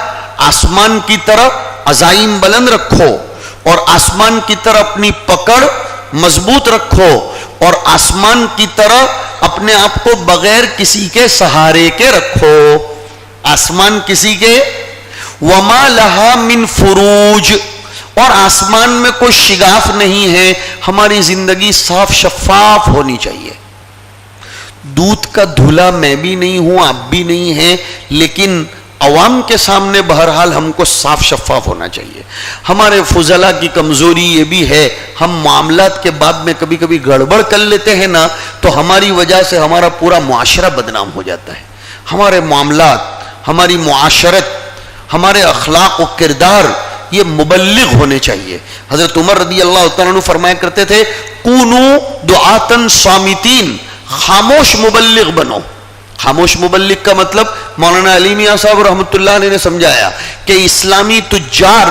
آسمان کی طرف عزائم بلند رکھو اور آسمان کی طرف اپنی پکڑ مضبوط رکھو اور آسمان کی طرف اپنے آپ کو بغیر کسی کے سہارے کے رکھو. آسمان کسی کے، وما لہا من فروج، اور آسمان میں کوئی شگاف نہیں ہے. ہماری زندگی صاف شفاف ہونی چاہیے. دودھ کا دھلا میں بھی نہیں ہوں، آپ بھی نہیں ہیں، لیکن عوام کے سامنے بہرحال ہم کو صاف شفاف ہونا چاہیے. ہمارے فضلاء کی کمزوری یہ بھی ہے، ہم معاملات کے بعد میں کبھی کبھی گڑبڑ کر لیتے ہیں نا، تو ہماری وجہ سے ہمارا پورا معاشرہ بدنام ہو جاتا ہے. ہمارے معاملات، ہماری معاشرت، ہمارے اخلاق و کردار یہ مبلغ ہونے چاہیے. حضرت عمر رضی اللہ تعالیٰ عنہ فرمایا کرتے تھے، کونو دعاتن صامتین، خاموش مبلغ بنو. خاموش مبلغ کا مطلب مولانا علی میاں صاحب رحمۃ اللہ علیہ نے سمجھایا کہ اسلامی تجار،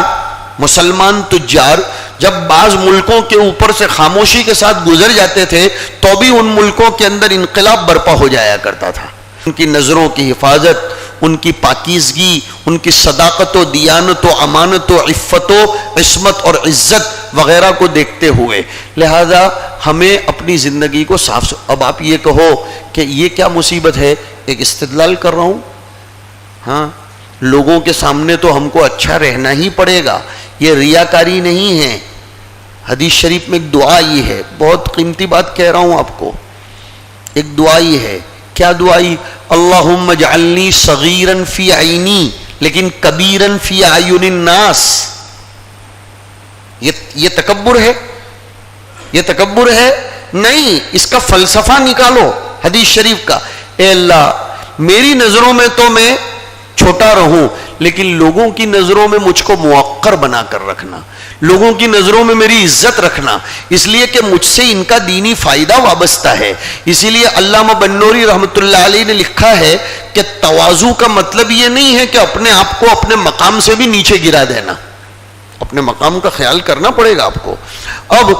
مسلمان تجار جب بعض ملکوں کے اوپر سے خاموشی کے ساتھ گزر جاتے تھے تو بھی ان ملکوں کے اندر انقلاب برپا ہو جایا کرتا تھا. ان کی نظروں کی حفاظت، ان کی پاکیزگی، ان کی صداقت و دیانت و امانت و عفت و عصمت اور عزت وغیرہ کو دیکھتے ہوئے. لہذا ہمیں اپنی زندگی کو صاف. اب آپ یہ کہو کہ یہ کیا مصیبت ہے، ایک استدلال کر رہا ہوں. ہاں، لوگوں کے سامنے تو ہم کو اچھا رہنا ہی پڑے گا، یہ ریاکاری نہیں ہے. حدیث شریف میں ایک دعا یہ ہے، بہت قیمتی بات کہہ رہا ہوں آپ کو. ایک دعا یہ ہے، کیا دعائی؟ اللہم اجعلنی صغیرا فی عینی لیکن کبیرا فی اعین الناس. یہ تکبر ہے؟ یہ تکبر ہے نہیں. اس کا فلسفہ نکالو حدیث شریف کا. اے اللہ، میری نظروں میں تو میں چھوٹا رہوں لیکن لوگوں کی نظروں میں مجھ کو موقر بنا کر رکھنا، لوگوں کی نظروں میں میری عزت رکھنا، اس لیے کہ مجھ سے ان کا دینی فائدہ وابستہ ہے۔ اسی لیے علامہ بنوری رحمۃ اللہ علیہ نے لکھا ہے کہ تواضع کا مطلب یہ نہیں ہے کہ اپنے آپ کو اپنے مقام سے بھی نیچے گرا دینا، اپنے مقام کا خیال کرنا پڑے گا آپ کو۔ اب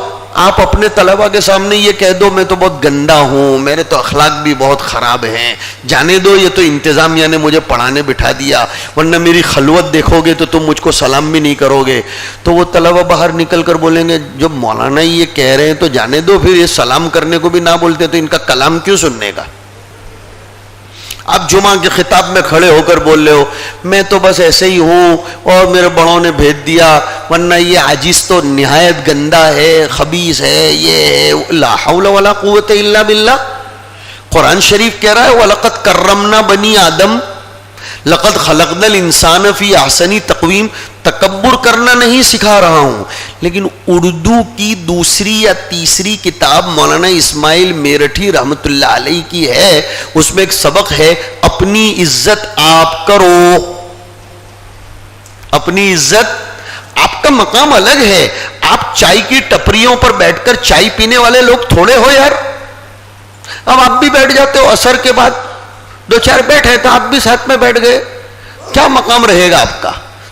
آپ اپنے طلبہ کے سامنے یہ کہہ دو میں تو بہت گندا ہوں، میرے تو اخلاق بھی بہت خراب ہیں، جانے دو یہ تو انتظامیہ نے مجھے پڑھانے بٹھا دیا، ورنہ میری خلوت دیکھو گے تو تم مجھ کو سلام بھی نہیں کرو گے، تو وہ طلبہ باہر نکل کر بولیں گے جب مولانا یہ کہہ رہے ہیں تو جانے دو، پھر یہ سلام کرنے کو بھی نہ بولتے تو ان کا کلام کیوں سننے کا؟ آپ جمعہ کے خطاب میں کھڑے ہو کر بول رہے ہو میں تو بس ایسے ہی ہوں اور میرے بڑوں نے بھیج دیا، ورنہ یہ عاجز تو نہایت گندا ہے، خبیث ہے، یہ ہے، لا حول ولا قوت الا باللہ۔ قرآن شریف کہہ رہا ہے وَلَقَدْ كَرَّمْنَا بَنِي آدم لَقَدْ خَلَقْنَا الْإِنسَانَ فِي أَحْسَنِ تَقْوِيمٍ۔ تکبر کرنا نہیں سکھا رہا ہوں، لیکن اردو کی دوسری یا تیسری کتاب مولانا اسماعیل میرٹھی رحمۃ اللہ علیہ کی ہے، اس میں ایک سبق ہے اپنی عزت آپ کرو، اپنی عزت، آپ کا مقام الگ ہے، آپ چائے کی ٹپریوں پر بیٹھ کر چائے پینے والے لوگ تھوڑے ہو یار، اب آپ بھی بیٹھ جاتے ہو عصر کے بعد، دو چار بیٹھے تو آپ بھی ساتھ میں بیٹھ گئے، کیا مقام رہے گا آپ کا؟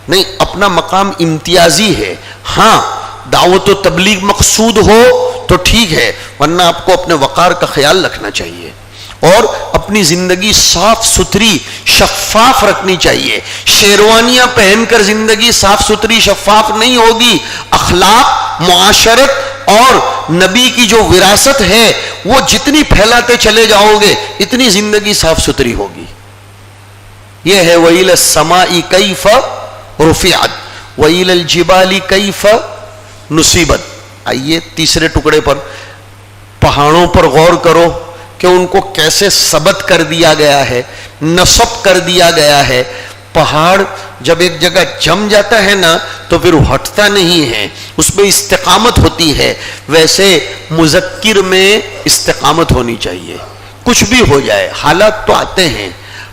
نہیں، اپنا مقام امتیازی ہے۔ ہاں دعوت و تبلیغ مقصود ہو تو ٹھیک ہے، ورنہ آپ کو اپنے وقار کا خیال رکھنا چاہیے اور اپنی زندگی صاف ستھری شفاف رکھنی چاہیے۔ شیروانیاں پہن کر زندگی صاف ستھری شفاف نہیں ہوگی، اخلاق، معاشرت اور نبی کی جو وراثت ہے وہ جتنی پھیلاتے چلے جاؤ گے اتنی زندگی صاف ستھری ہوگی۔ یہ ہے وَإِلَى السَّمَاءِ كَيْفَ رُفِعَتْ وَإِلَى الْجِبَالِ كَيْفَ نُصِبَتْ۔ آئیے تیسرے ٹکڑے پر، پہاڑوں پر غور کرو کہ ان کو کیسے ثبت کر دیا گیا ہے، نصب کر دیا گیا ہے۔ پہاڑ جب ایک جگہ جم جاتا ہے نا تو پھر ہٹتا نہیں ہے، اس میں استقامت ہوتی ہے، ویسے مذکر میں استقامت ہونی چاہیے۔ کچھ بھی ہو جائے حالات تو آتے ہیں،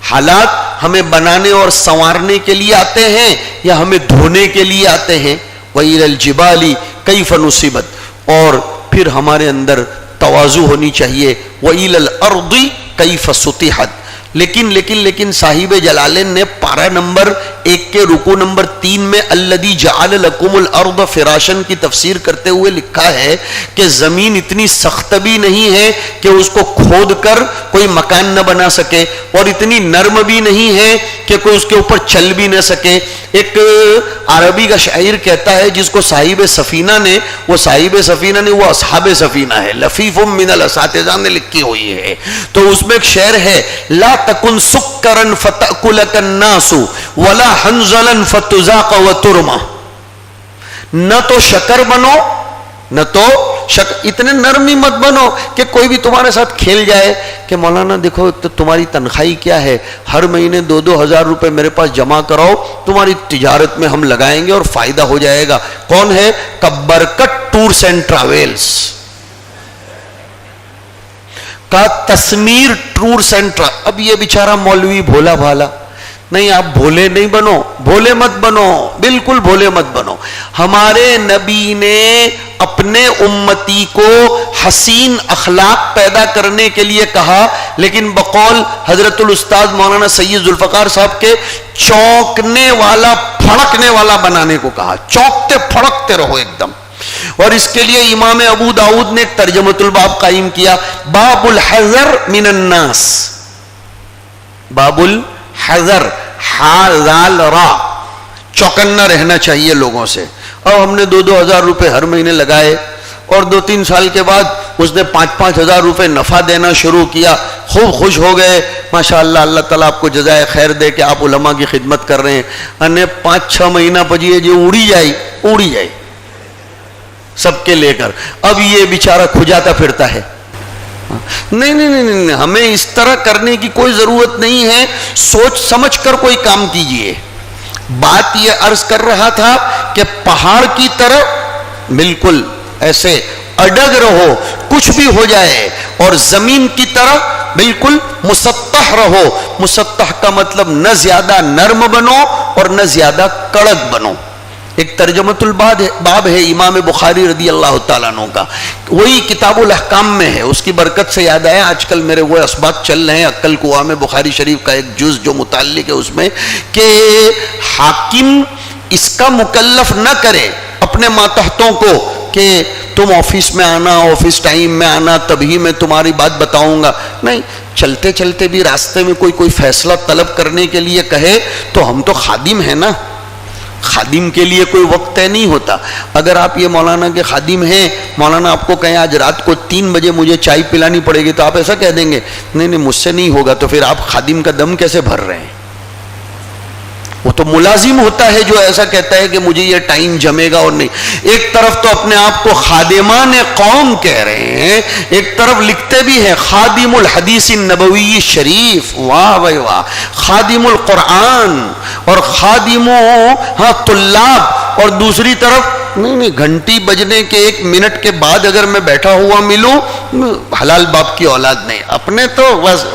حالات ہمیں بنانے اور سنوارنے کے لیے آتے ہیں یا ہمیں دھونے کے لیے آتے ہیں۔ وَإِلَى الْجِبَالِ كَيْفَ نُصِبَتْ، اور پھر ہمارے اندر تواضع ہونی چاہیے۔ وَإِلَى الْأَرْضِ كَيْفَ سُطِحَتْ۔ لیکن صاحب جلالین نے پارہ نمبر 1 کے رکوع نمبر 3 میں الذی جعل لکم الارض فراشن کی تفسیر کرتے ہوئے لکھا ہے کہ زمین اتنی سخت بھی نہیں ہے کہ اس کو کھود کر کوئی مکان نہ بنا سکے، اور اتنی نرم بھی نہیں ہے کہ کوئی اس کے اوپر چل بھی نہ سکے۔ ایک عربی کا شاعر کہتا ہے جس کو صاحب سفینہ نے، وہ صاحب سفینہ نے وہ اصحاب سفینہ ہے، لفیف من الاساتذہ نے لکھی ہوئی ہے، تو اس میں ایک شعر ہے لا تکن سکرن فتأکلک الناس ولا حنزلا فتزاق وترما۔ نہ تو شکر بنو، نہ تو اتنے نرمی مت بنو کہ کوئی بھی تمہارے ساتھ کھیل جائے کہ مولانا دیکھو تو تمہاری تنخواہی کیا ہے، ہر مہینے 2-2 ہزار روپے میرے پاس جمع کراؤ، تمہاری تجارت میں ہم لگائیں گے اور فائدہ ہو جائے گا۔ کون ہے؟ کبرکٹ ٹورز اینڈ ٹریولز کا تسمیر ٹورز اینڈ ٹریولز۔ اب یہ بیچارہ مولوی بھولا بھالا، نہیں آپ بھولے نہیں بنو، بھولے مت بنو، بالکل بھولے مت بنو۔ ہمارے نبی نے اپنے امتی کو حسین اخلاق پیدا کرنے کے لیے کہا، لیکن بقول حضرت الاستاذ مولانا سید ذوالفقار صاحب کے چونکنے والا پھڑکنے والا بنانے کو کہا، چونکتے پھڑکتے رہو ایک دم۔ اور اس کے لیے امام ابو داؤد نے ایک ترجمۃ الباب قائم کیا، باب الحذر من الناس، باب الحذر، حاذال را، چوکنا رہنا چاہیے لوگوں سے۔ اب ہم نے 2-2 ہزار روپے ہر مہینے لگائے اور 2-3 سال کے بعد اس نے 5-5 ہزار روپے نفع دینا شروع کیا، خوب خوش ہو گئے، ماشاءاللہ اللہ تعالیٰ آپ کو جزائے خیر دے کہ آپ علماء کی خدمت کر رہے ہیں۔ انہیں 5-6 مہینہ پجیے جو اڑی جائے سب کے لے کر، اب یہ بیچارہ کھجاتا پھرتا ہے۔ نہیں، ہمیں اس طرح کرنے کی کوئی ضرورت نہیں ہے، سوچ سمجھ کر کوئی کام کیجئے۔ بات یہ عرض کر رہا تھا کہ پہاڑ کی طرح بالکل ایسے اڈگ رہو کچھ بھی ہو جائے، اور زمین کی طرح بالکل مسطح رہو۔ مسطح کا مطلب نہ زیادہ نرم بنو اور نہ زیادہ کڑک بنو. ایک ترجمۃ الباب ہے امام بخاری رضی اللہ تعالیٰ عنہ کا، وہی کتاب الاحکام میں ہے. اس کی برکت سے یاد آیا، آج کل میرے وہ اسباق چل رہے ہیں عقل قوا میں بخاری شریف کا ایک جز جو متعلق ہے اس میں، کہ حاکم اس کا مکلف نہ کرے اپنے ماتحتوں کو کہ تم آفس میں آنا، آفس ٹائم میں آنا، تبھی میں تمہاری بات بتاؤں گا. نہیں، چلتے چلتے بھی راستے میں کوئی فیصلہ طلب کرنے کے لیے کہے تو ہم تو خادم ہیں نا، خادم کے لیے کوئی وقت طے نہیں ہوتا. اگر آپ یہ مولانا کے خادم ہیں، مولانا آپ کو کہیں آج رات کو 3 بجے مجھے چائے پلانی پڑے گی، تو آپ ایسا کہہ دیں گے نہیں نہیں مجھ سے نہیں ہوگا، تو پھر آپ خادم کا دم کیسے بھر رہے ہیں؟ وہ تو ملازم ہوتا ہے جو ایسا کہتا ہے کہ مجھے یہ ٹائم جمے گا اور نہیں. ایک طرف تو اپنے آپ کو خادمان قوم کہہ رہے ہیں، ایک طرف لکھتے بھی ہیں خادم الحدیث النبوی شریف، واہ بھائی واہ، خادم القرآن اور خادم طلاب، اور دوسری طرف نہیں گھنٹی بجنے کے 1 منٹ کے بعد اگر میں بیٹھا ہوا ملوں، حلال باپ کی اولاد نہیں، اپنے تو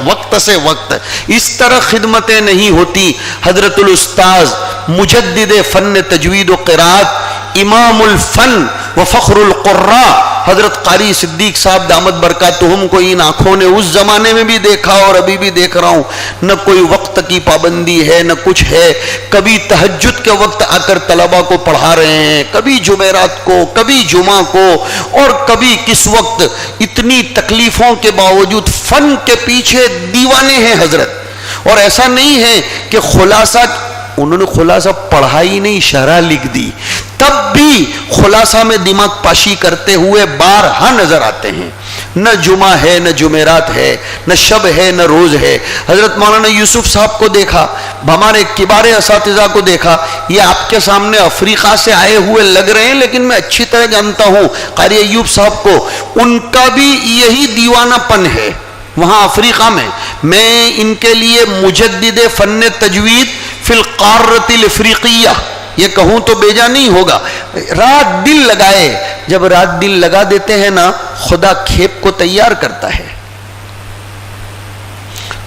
وقت سے وقت. اس طرح خدمتیں نہیں ہوتی. حضرت الاستاذ مجدد فن تجوید و قرات، امام الفن و فخر القراء حضرت قاری صدیق صاحب دامت برکاتہم کو ان آنکھوں نے اس زمانے میں بھی دیکھا اور ابھی بھی دیکھ رہا ہوں. نہ کوئی وقت کی پابندی ہے نہ کچھ ہے. کبھی تہجد کے وقت آ کر طلبہ کو پڑھا رہے ہیں، کبھی جمعرات کو، کبھی جمعہ کو، اور کبھی کس وقت. اتنی تکلیفوں کے باوجود فن کے پیچھے دیوانے ہیں حضرت. اور ایسا نہیں ہے کہ خلاصہ، انہوں نے خلاصہ پڑھا ہی نہیں، شرح لکھ دی، تب بھی خلاصہ میں دماغ پاشی کرتے ہوئے بارہا نظر آتے ہیں. نہ جمعہ ہے نہ جمعرات ہے، نہ شب ہے نہ روز ہے. حضرت مولانا یوسف صاحب کو دیکھا، ہمارے کبار اساتذہ کو دیکھا، یہ آپ کے سامنے افریقہ سے آئے ہوئے لگ رہے ہیں، لیکن میں اچھی طرح جانتا ہوں قاری ایوب صاحب کو، ان کا بھی یہی دیوانہ پن ہے وہاں افریقہ میں. میں ان کے لیے مجدد فن تجوید فی القارۃ الافریقیہ یہ کہوں تو بیجا نہیں ہوگا. رات دل لگائے، جب رات دل لگا دیتے ہیں نا، خدا کھیپ کو تیار کرتا ہے.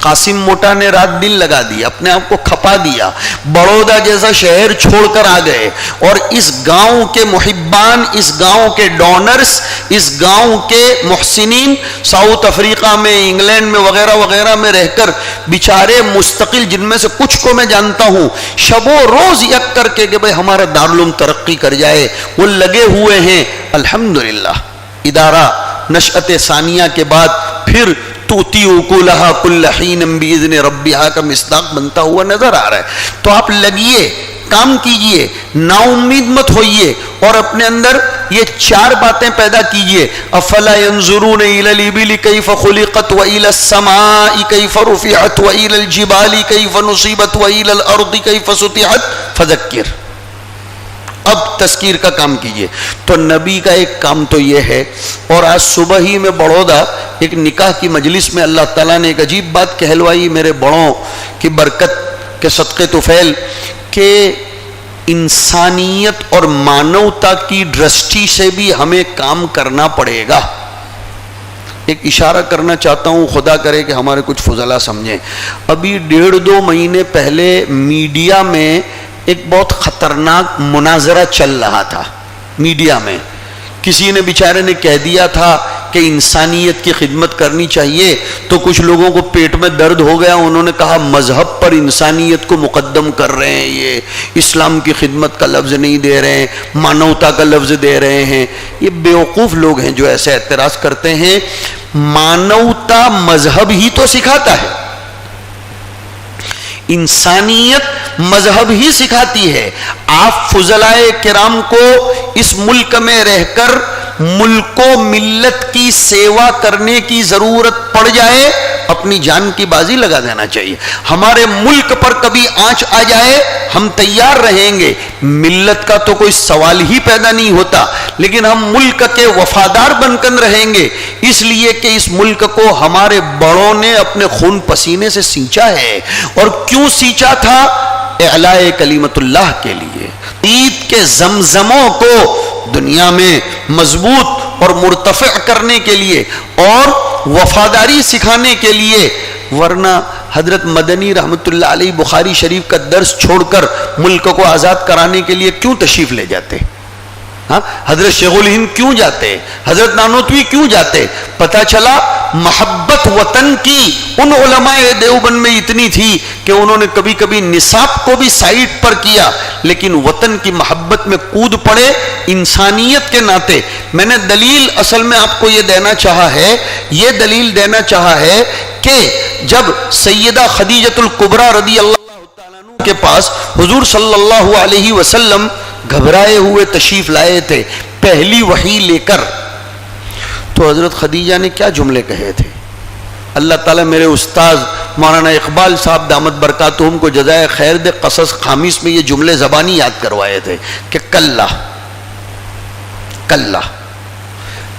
قاسم موٹا نے رات دل لگا دیا، اپنے آپ کو کھپا دیا، بڑودا جیسا شہر چھوڑ کر آ گئے، اور اس گاؤں کے محبان، اس گاؤں کے ڈونرز، اس گاؤں کے محسنین ساؤتھ افریقہ میں، انگلینڈ میں وغیرہ وغیرہ میں رہ کر بیچارے مستقل، جن میں سے کچھ کو میں جانتا ہوں، شب و روز یک کر کے کہ بھئی ہمارا دارالعلوم ترقی کر جائے، وہ لگے ہوئے ہیں. الحمدللہ ادارہ نشأت ثانیہ کے بعد پھر توتی اکولہا کل حین باذن ربہا کا مصداق بنتا ہوا نظر آ رہا ہے. تو آپ لگیے، کام کیجئے، نا امید مت ہوئیے، اور اپنے اندر یہ 4 باتیں پیدا کیجئے. افلا ينظرون الى الابل كيف خلقت والى السماء كيف رفعت والى الجبال كيف نصبت والى الارض كيف سطحت فذکر. اب تذکیر کا کام کیجئے. تو نبی کا ایک کام تو یہ ہے. اور آج صبح ہی میں بڑودا ایک نکاح کی مجلس میں اللہ تعالیٰ نے ایک عجیب بات کہلوائی میرے بڑوں کی برکت کے صدقے طفیل، کہ انسانیت اور مانوتا کی درشٹی سے بھی ہمیں کام کرنا پڑے گا. ایک اشارہ کرنا چاہتا ہوں، خدا کرے کہ ہمارے کچھ فضلہ سمجھیں. ابھی 1.5-2 مہینے پہلے میڈیا میں ایک بہت خطرناک مناظرہ چل رہا تھا. میڈیا میں کسی نے بیچارے نے کہہ دیا تھا کہ انسانیت کی خدمت کرنی چاہیے، تو کچھ لوگوں کو پیٹ میں درد ہو گیا. انہوں نے کہا مذہب پر انسانیت کو مقدم کر رہے ہیں، یہ اسلام کی خدمت کا لفظ نہیں دے رہے ہیں، مانوتا کا لفظ دے رہے ہیں. یہ بیوقوف لوگ ہیں جو ایسے اعتراض کرتے ہیں. مانوتا مذہب ہی تو سکھاتا ہے، انسانیت مذہب ہی سکھاتی ہے. آپ فضلائے کرام کو اس ملک میں رہ کر ملک و ملت کی سیوا کرنے کی ضرورت پڑ جائے، اپنی جان کی بازی لگا دینا چاہیے. ہمارے ملک پر کبھی آنچ آ جائے ہم تیار رہیں گے. ملت کا تو کوئی سوال ہی پیدا نہیں ہوتا، لیکن ہم ملک کے وفادار بن کر رہیں گے، اس لیے کہ اس ملک کو ہمارے بڑوں نے اپنے خون پسینے سے سینچا ہے. اور کیوں سینچا تھا؟ اعلاء کلمت اللہ کے لیے، عید کے زمزموں کو دنیا میں مضبوط اور مرتفع کرنے کے لیے، اور وفاداری سکھانے کے لیے. ورنہ حضرت مدنی رحمۃ اللہ علیہ بخاری شریف کا درس چھوڑ کر ملک کو آزاد کرانے کے لیے کیوں تشریف لے جاتے؟ ہاں، حضرت شیخ الہند کیوں جاتے؟ حضرت نانوتوی کیوں جاتے؟ پتہ چلا محبت وطن کی ان علماء دیوبند میں اتنی تھی کہ انہوں نے کبھی کبھی نصاب کو بھی سائٹ پر کیا، لیکن وطن کی محبت میں کود پڑے انسانیت کے ناطے۔ میں نے دلیل اصل میں آپ کو یہ دینا چاہا ہے، یہ دلیل دینا چاہا ہے کہ جب سیدہ خدیجۃ الکبریٰ رضی اللہ تعالیٰ عنہ کے پاس حضور صلی اللہ علیہ وسلم گھبرائے ہوئے تشریف لائے تھے پہلی وحی لے کر، تو حضرت خدیجہ نے کیا جملے کہے تھے؟ اللہ تعالیٰ میرے استاذ مولانا اقبال صاحب دامت برکاتہم کو جزائے خیر دے، قصص خامیس میں یہ جملے زبانی یاد کروائے تھے کہ کلا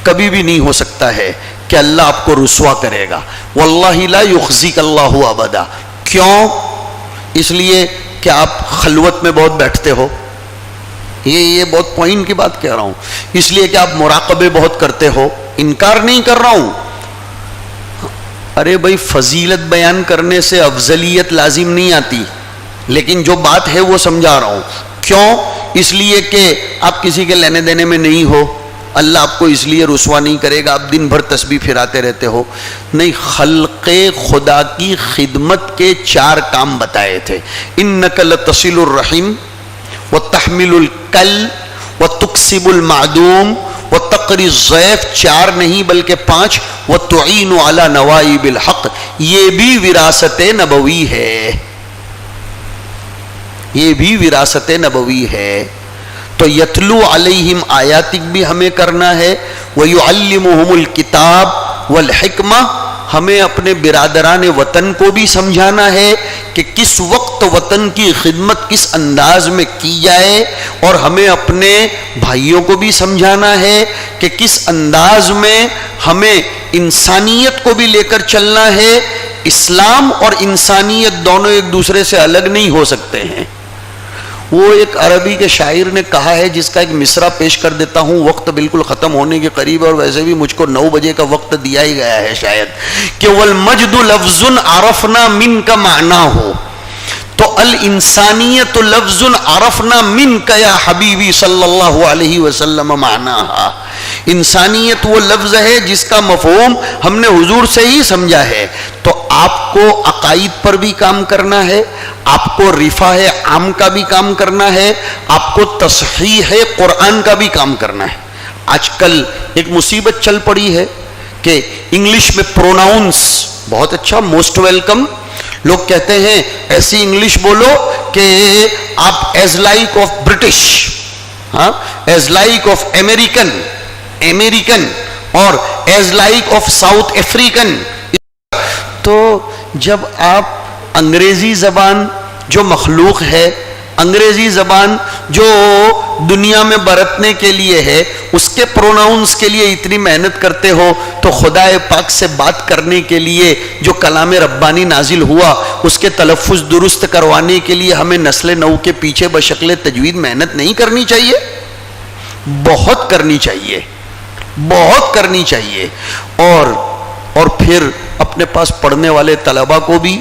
کبھی بھی نہیں ہو سکتا ہے کہ اللہ آپ کو رسوا کرے گا، واللہ لا یخزیک اللہ ابدا۔ کیوں؟ اس لیے کہ آپ خلوت میں بہت بیٹھتے ہو، یہ بہت پوائنٹ کی بات کہہ رہا ہوں، اس لیے کہ آپ مراقبے بہت کرتے ہو، انکار نہیں کر رہا ہوں۔ ارے بھائی فضیلت بیان کرنے سے افضلیت لازم نہیں آتی، لیکن جو بات ہے وہ سمجھا رہا ہوں۔ کیوں؟ اس لیے کہ آپ کسی کے لینے دینے میں نہیں ہو، اللہ آپ کو اس لیے رسوا نہیں کرے گا، آپ دن بھر تسبیح پھراتے رہتے ہو، نہیں، خلق خدا کی خدمت کے 4 کام بتائے تھے۔ انک لتصل الرحم وتحمل الکل وتکسب المعدوم وتقری الضیف، 4 نہیں بلکہ 5، وتعین علی نوائب الحق، یہ بھی وراثت نبوی ہے، یہ بھی وراثت نبوی ہے۔ تو یتلو علیہم آیاتک بھی ہمیں کرنا ہے، ویعلمہم الکتاب والحکمہ، ہمیں اپنے برادران وطن کو بھی سمجھانا ہے کہ کس وقت وطن کی خدمت کس انداز میں کی جائے، اور ہمیں اپنے بھائیوں کو بھی سمجھانا ہے کہ کس انداز میں ہمیں انسانیت کو بھی لے کر چلنا ہے۔ اسلام اور انسانیت دونوں ایک دوسرے سے الگ نہیں ہو سکتے ہیں۔ وہ ایک عربی کے شاعر نے کہا ہے، جس کا ایک مصرع پیش کر دیتا ہوں، وقت بالکل ختم ہونے کے قریب، اور ویسے بھی مجھ کو 9 بجے کا وقت دیا ہی گیا ہے شاید، کہ والمجد لفظ عرفنا منک معناہ، تو الانسانیت لفظ عرفنا منک یا حبیبی صلی اللہ علیہ وسلم معناہا، انسانیت وہ لفظ ہے جس کا مفہوم ہم نے حضور سے ہی سمجھا ہے۔ تو آپ کو عقائد پر بھی کام کرنا ہے، آپ کو رفاہ عام کا بھی کام کرنا ہے، آپ کو تصحیح قرآن کا بھی کام کرنا ہے۔ آج کل ایک مصیبت چل پڑی ہے کہ انگلش میں پروناؤنس بہت اچھا، موسٹ ویلکم، لوگ کہتے ہیں ایسی انگلش بولو کہ آپ ایز لائک آف برٹش، ہاں، ایز لائک آف امریکن اور as like of south African. تو جب آپ انگریزی زبان جو مخلوق ہے، انگریزی زبان جو دنیا میں برتنے کے لیے ہے، اس کے پروناؤنس کے لیے اتنی محنت کرتے ہو، تو خدا پاک سے بات کرنے کے لیے جو کلام ربانی نازل ہوا، اس کے تلفظ درست کروانے کے لیے ہمیں نسل نو کے پیچھے بشکل تجوید محنت نہیں کرنی چاہیے؟ بہت کرنی چاہیے، بہت کرنی چاہیے۔ اور پھر اپنے پاس پڑھنے والے طلبہ کو بھی،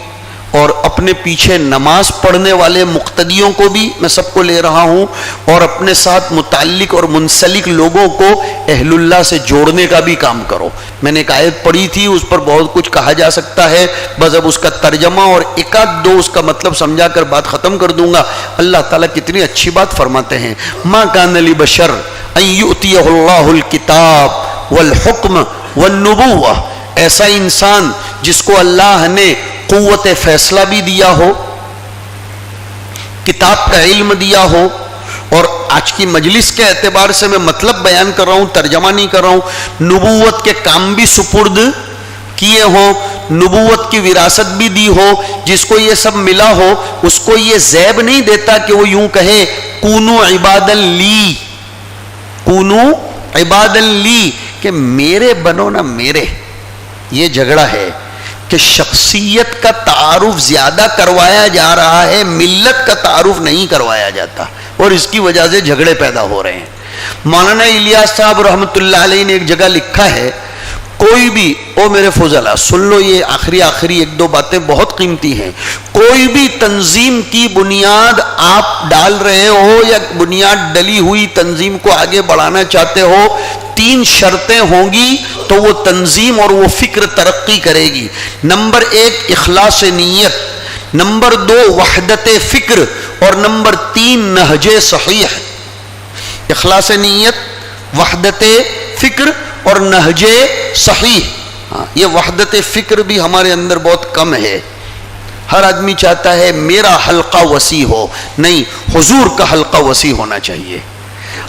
اور اپنے پیچھے نماز پڑھنے والے مقتدیوں کو بھی میں سب کو لے رہا ہوں، اور اپنے ساتھ متعلق اور منسلک لوگوں کو اہل اللہ سے جوڑنے کا بھی کام کرو۔ میں نے ایک آیت پڑھی تھی، اس پر بہت کچھ کہا جا سکتا ہے، بس اب اس کا ترجمہ اور ایک آدھ دو اس کا مطلب سمجھا کر بات ختم کر دوں گا۔ اللہ تعالیٰ کتنی اچھی بات فرماتے ہیں، ما کان لبشر ان یؤتیہ اللہ الکتاب والحکم والنبوہ، ایسا انسان جس کو اللہ نے قوت فیصلہ بھی دیا ہو، کتاب کا علم دیا ہو، اور آج کی مجلس کے اعتبار سے میں مطلب بیان کر رہا ہوں، ترجمہ نہیں کر رہا ہوں، نبوت کے کام بھی سپرد کیے ہوں، نبوت کی وراثت بھی دی ہو، جس کو یہ سب ملا ہو، اس کو یہ زیب نہیں دیتا کہ وہ یوں کہے کونو عبادا لی، کونو عبادا لی، کہ میرے بنو نہ میرے۔ یہ جھگڑا ہے کہ شخصیت کا تعارف زیادہ کروایا جا رہا ہے، ملت کا تعارف نہیں کروایا جاتا، اور اس کی وجہ سے جھگڑے پیدا ہو رہے ہیں۔ مولانا الیاس صاحب رحمۃ اللہ علیہ نے ایک جگہ لکھا ہے، کوئی بھی، او میرے فضلا سن لو، یہ آخری ایک دو باتیں بہت قیمتی ہیں. کوئی بھی تنظیم کی بنیاد آپ ڈال رہے ہو یا بنیاد ڈلی ہوئی تنظیم کو آگے بڑھانا چاہتے ہو، 3 شرطیں ہوں گی تو وہ تنظیم اور وہ فکر ترقی کرے گی. نمبر 1 اخلاص نیت، نمبر 2 وحدت فکر، اور نمبر 3 نہج صحیح. اخلاص نیت، وحدت فکر اور نہج صحیح. یہ وحدت فکر بھی ہمارے اندر بہت کم ہے. ہر آدمی چاہتا ہے میرا حلقہ وسیع ہو، نہیں، حضور کا حلقہ وسیع ہونا چاہیے،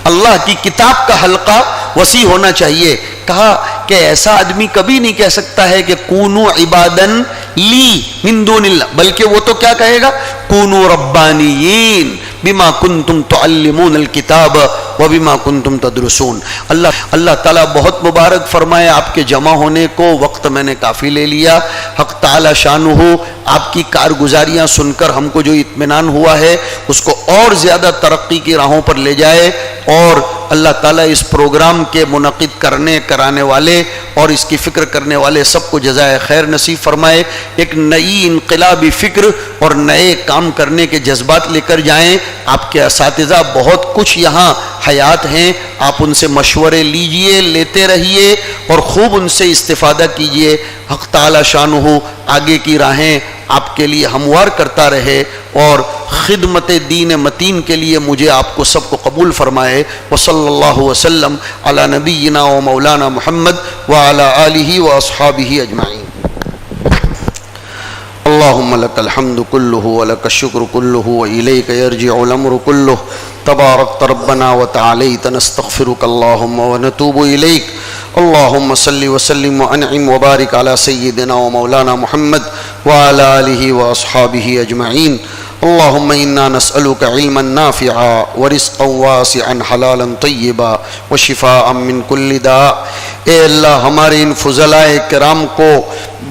اللہ کی کتاب کا حلقہ وسیع ہونا چاہیے. کہا کہ ایسا آدمی کبھی نہیں کہہ سکتا ہے کہ کونو عبادن لی من دون اللہ، بلکہ وہ تو کیا کہے گا، کونو ربانیین بما کنتم تعلمون الکتاب وبما کنتم تدرسون. اللہ تعالیٰ بہت مبارک فرمائے آپ کے جمع ہونے کو. وقت میں نے کافی لے لیا. حق تعالی شانہ آپ کی کارگزاریاں سن کر ہم کو جو اطمینان ہوا ہے اس کو اور زیادہ ترقی کی راہوں پر لے جائے، اور اللہ تعالیٰ اس پروگرام کے منعقد کرانے والے اور اس کی فکر کرنے والے سب کو جزائے خیر نصیب فرمائے. ایک نئی انقلابی فکر اور نئے کام کرنے کے جذبات لے کر جائیں. آپ کے اساتذہ بہت کچھ یہاں حیات ہیں، آپ ان سے مشورے لیجئے، لیتے رہیے اور خوب ان سے استفادہ کیجئے. حق تعالی شانہ آگے کی راہیں آپ کے لیے ہموار کرتا رہے اور خدمت دین متین کے لیے مجھے آپ کو سب کو قبول فرمائے. وصلی اللہ وسلم علی نبینا و مولانا محمد وعلی آلہ و اصحابہ اجمعین. اللہم لک الحمد کلہ ولک الشکر کلہ وإلیک یرجع الامر کلہ. تبارکت ربنا وتعالیت، نستغفرک اللہم ونتوب الیک. اللہم صلی وسلم وانعم وبارک علی سیدنا و مولانا محمد وعلی آلہ و اصحابہ اجمعین. اللہم انا نسألک علما نافعا ورزقا واسعا حلالا طیبا وشفاء من کل داء. اے اللہ ہمارے ان فضلاء کرام کو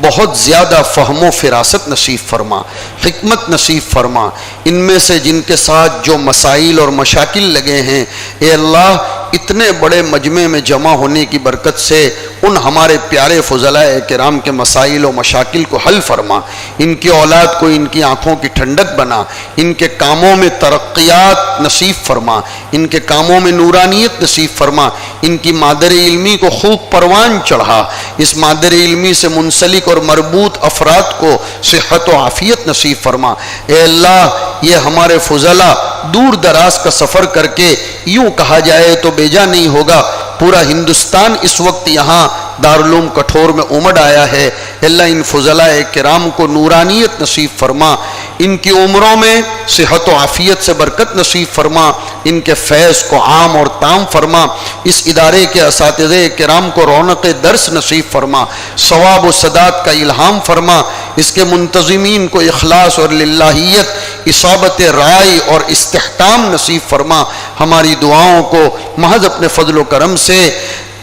بہت زیادہ فہم و فراست نصیب فرما، حکمت نصیب فرما. ان میں سے جن کے ساتھ جو مسائل اور مشاکل لگے ہیں، اے اللہ اتنے بڑے مجمع میں جمع ہونے کی برکت سے ان ہمارے پیارے فضلاء کرام کے مسائل و مشاکل کو حل فرما. ان کی اولاد کو ان کی آنکھوں کی ٹھنڈک بنا، ان کے کاموں میں ترقیات نصیب فرما، ان کے کاموں میں نورانیت نصیب فرما. ان کی مادر علمی کو خوب پروان چڑھا. اس مادر علمی سے منسلک اور مربوط افراد کو صحت و عافیت نصیب فرما. اے اللہ یہ ہمارے فضلاء دور دراز کا سفر کر کے، یوں کہا جائے تو بیجا نہیں ہوگا، پورا ہندوستان اس وقت یہاں دارالعلوم کٹھور میں امڑ آیا ہے. اللہ ان فضلاء کرام کو نورانیت نصیب فرما، ان کی عمروں میں صحت و عافیت سے برکت نصیب فرما، ان کے فیض کو عام اور تام فرما. اس ادارے کے اساتذہ کرام کو رونق درس نصیب فرما، ثواب و سداد کا الہام فرما. اس کے منتظمین کو اخلاص اور للہیت، اصابت رائے اور استحکام نصیب فرما. ہماری دعاؤں کو محض اپنے فضل و کرم سے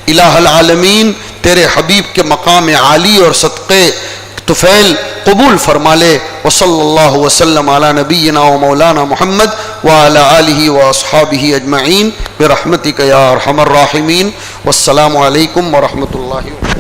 الہ العالمین تیرے حبیب کے مقام عالی اور صدقے طفیل قبول فرما لے. وصلی اللہ وسلم علی نبینا و مولانا محمد وعلی آلہ و اصحابہ اجمعین برحمتک یا ارحم الراحمین. والسلام علیکم ورحمۃ اللہ وبرکاتہ.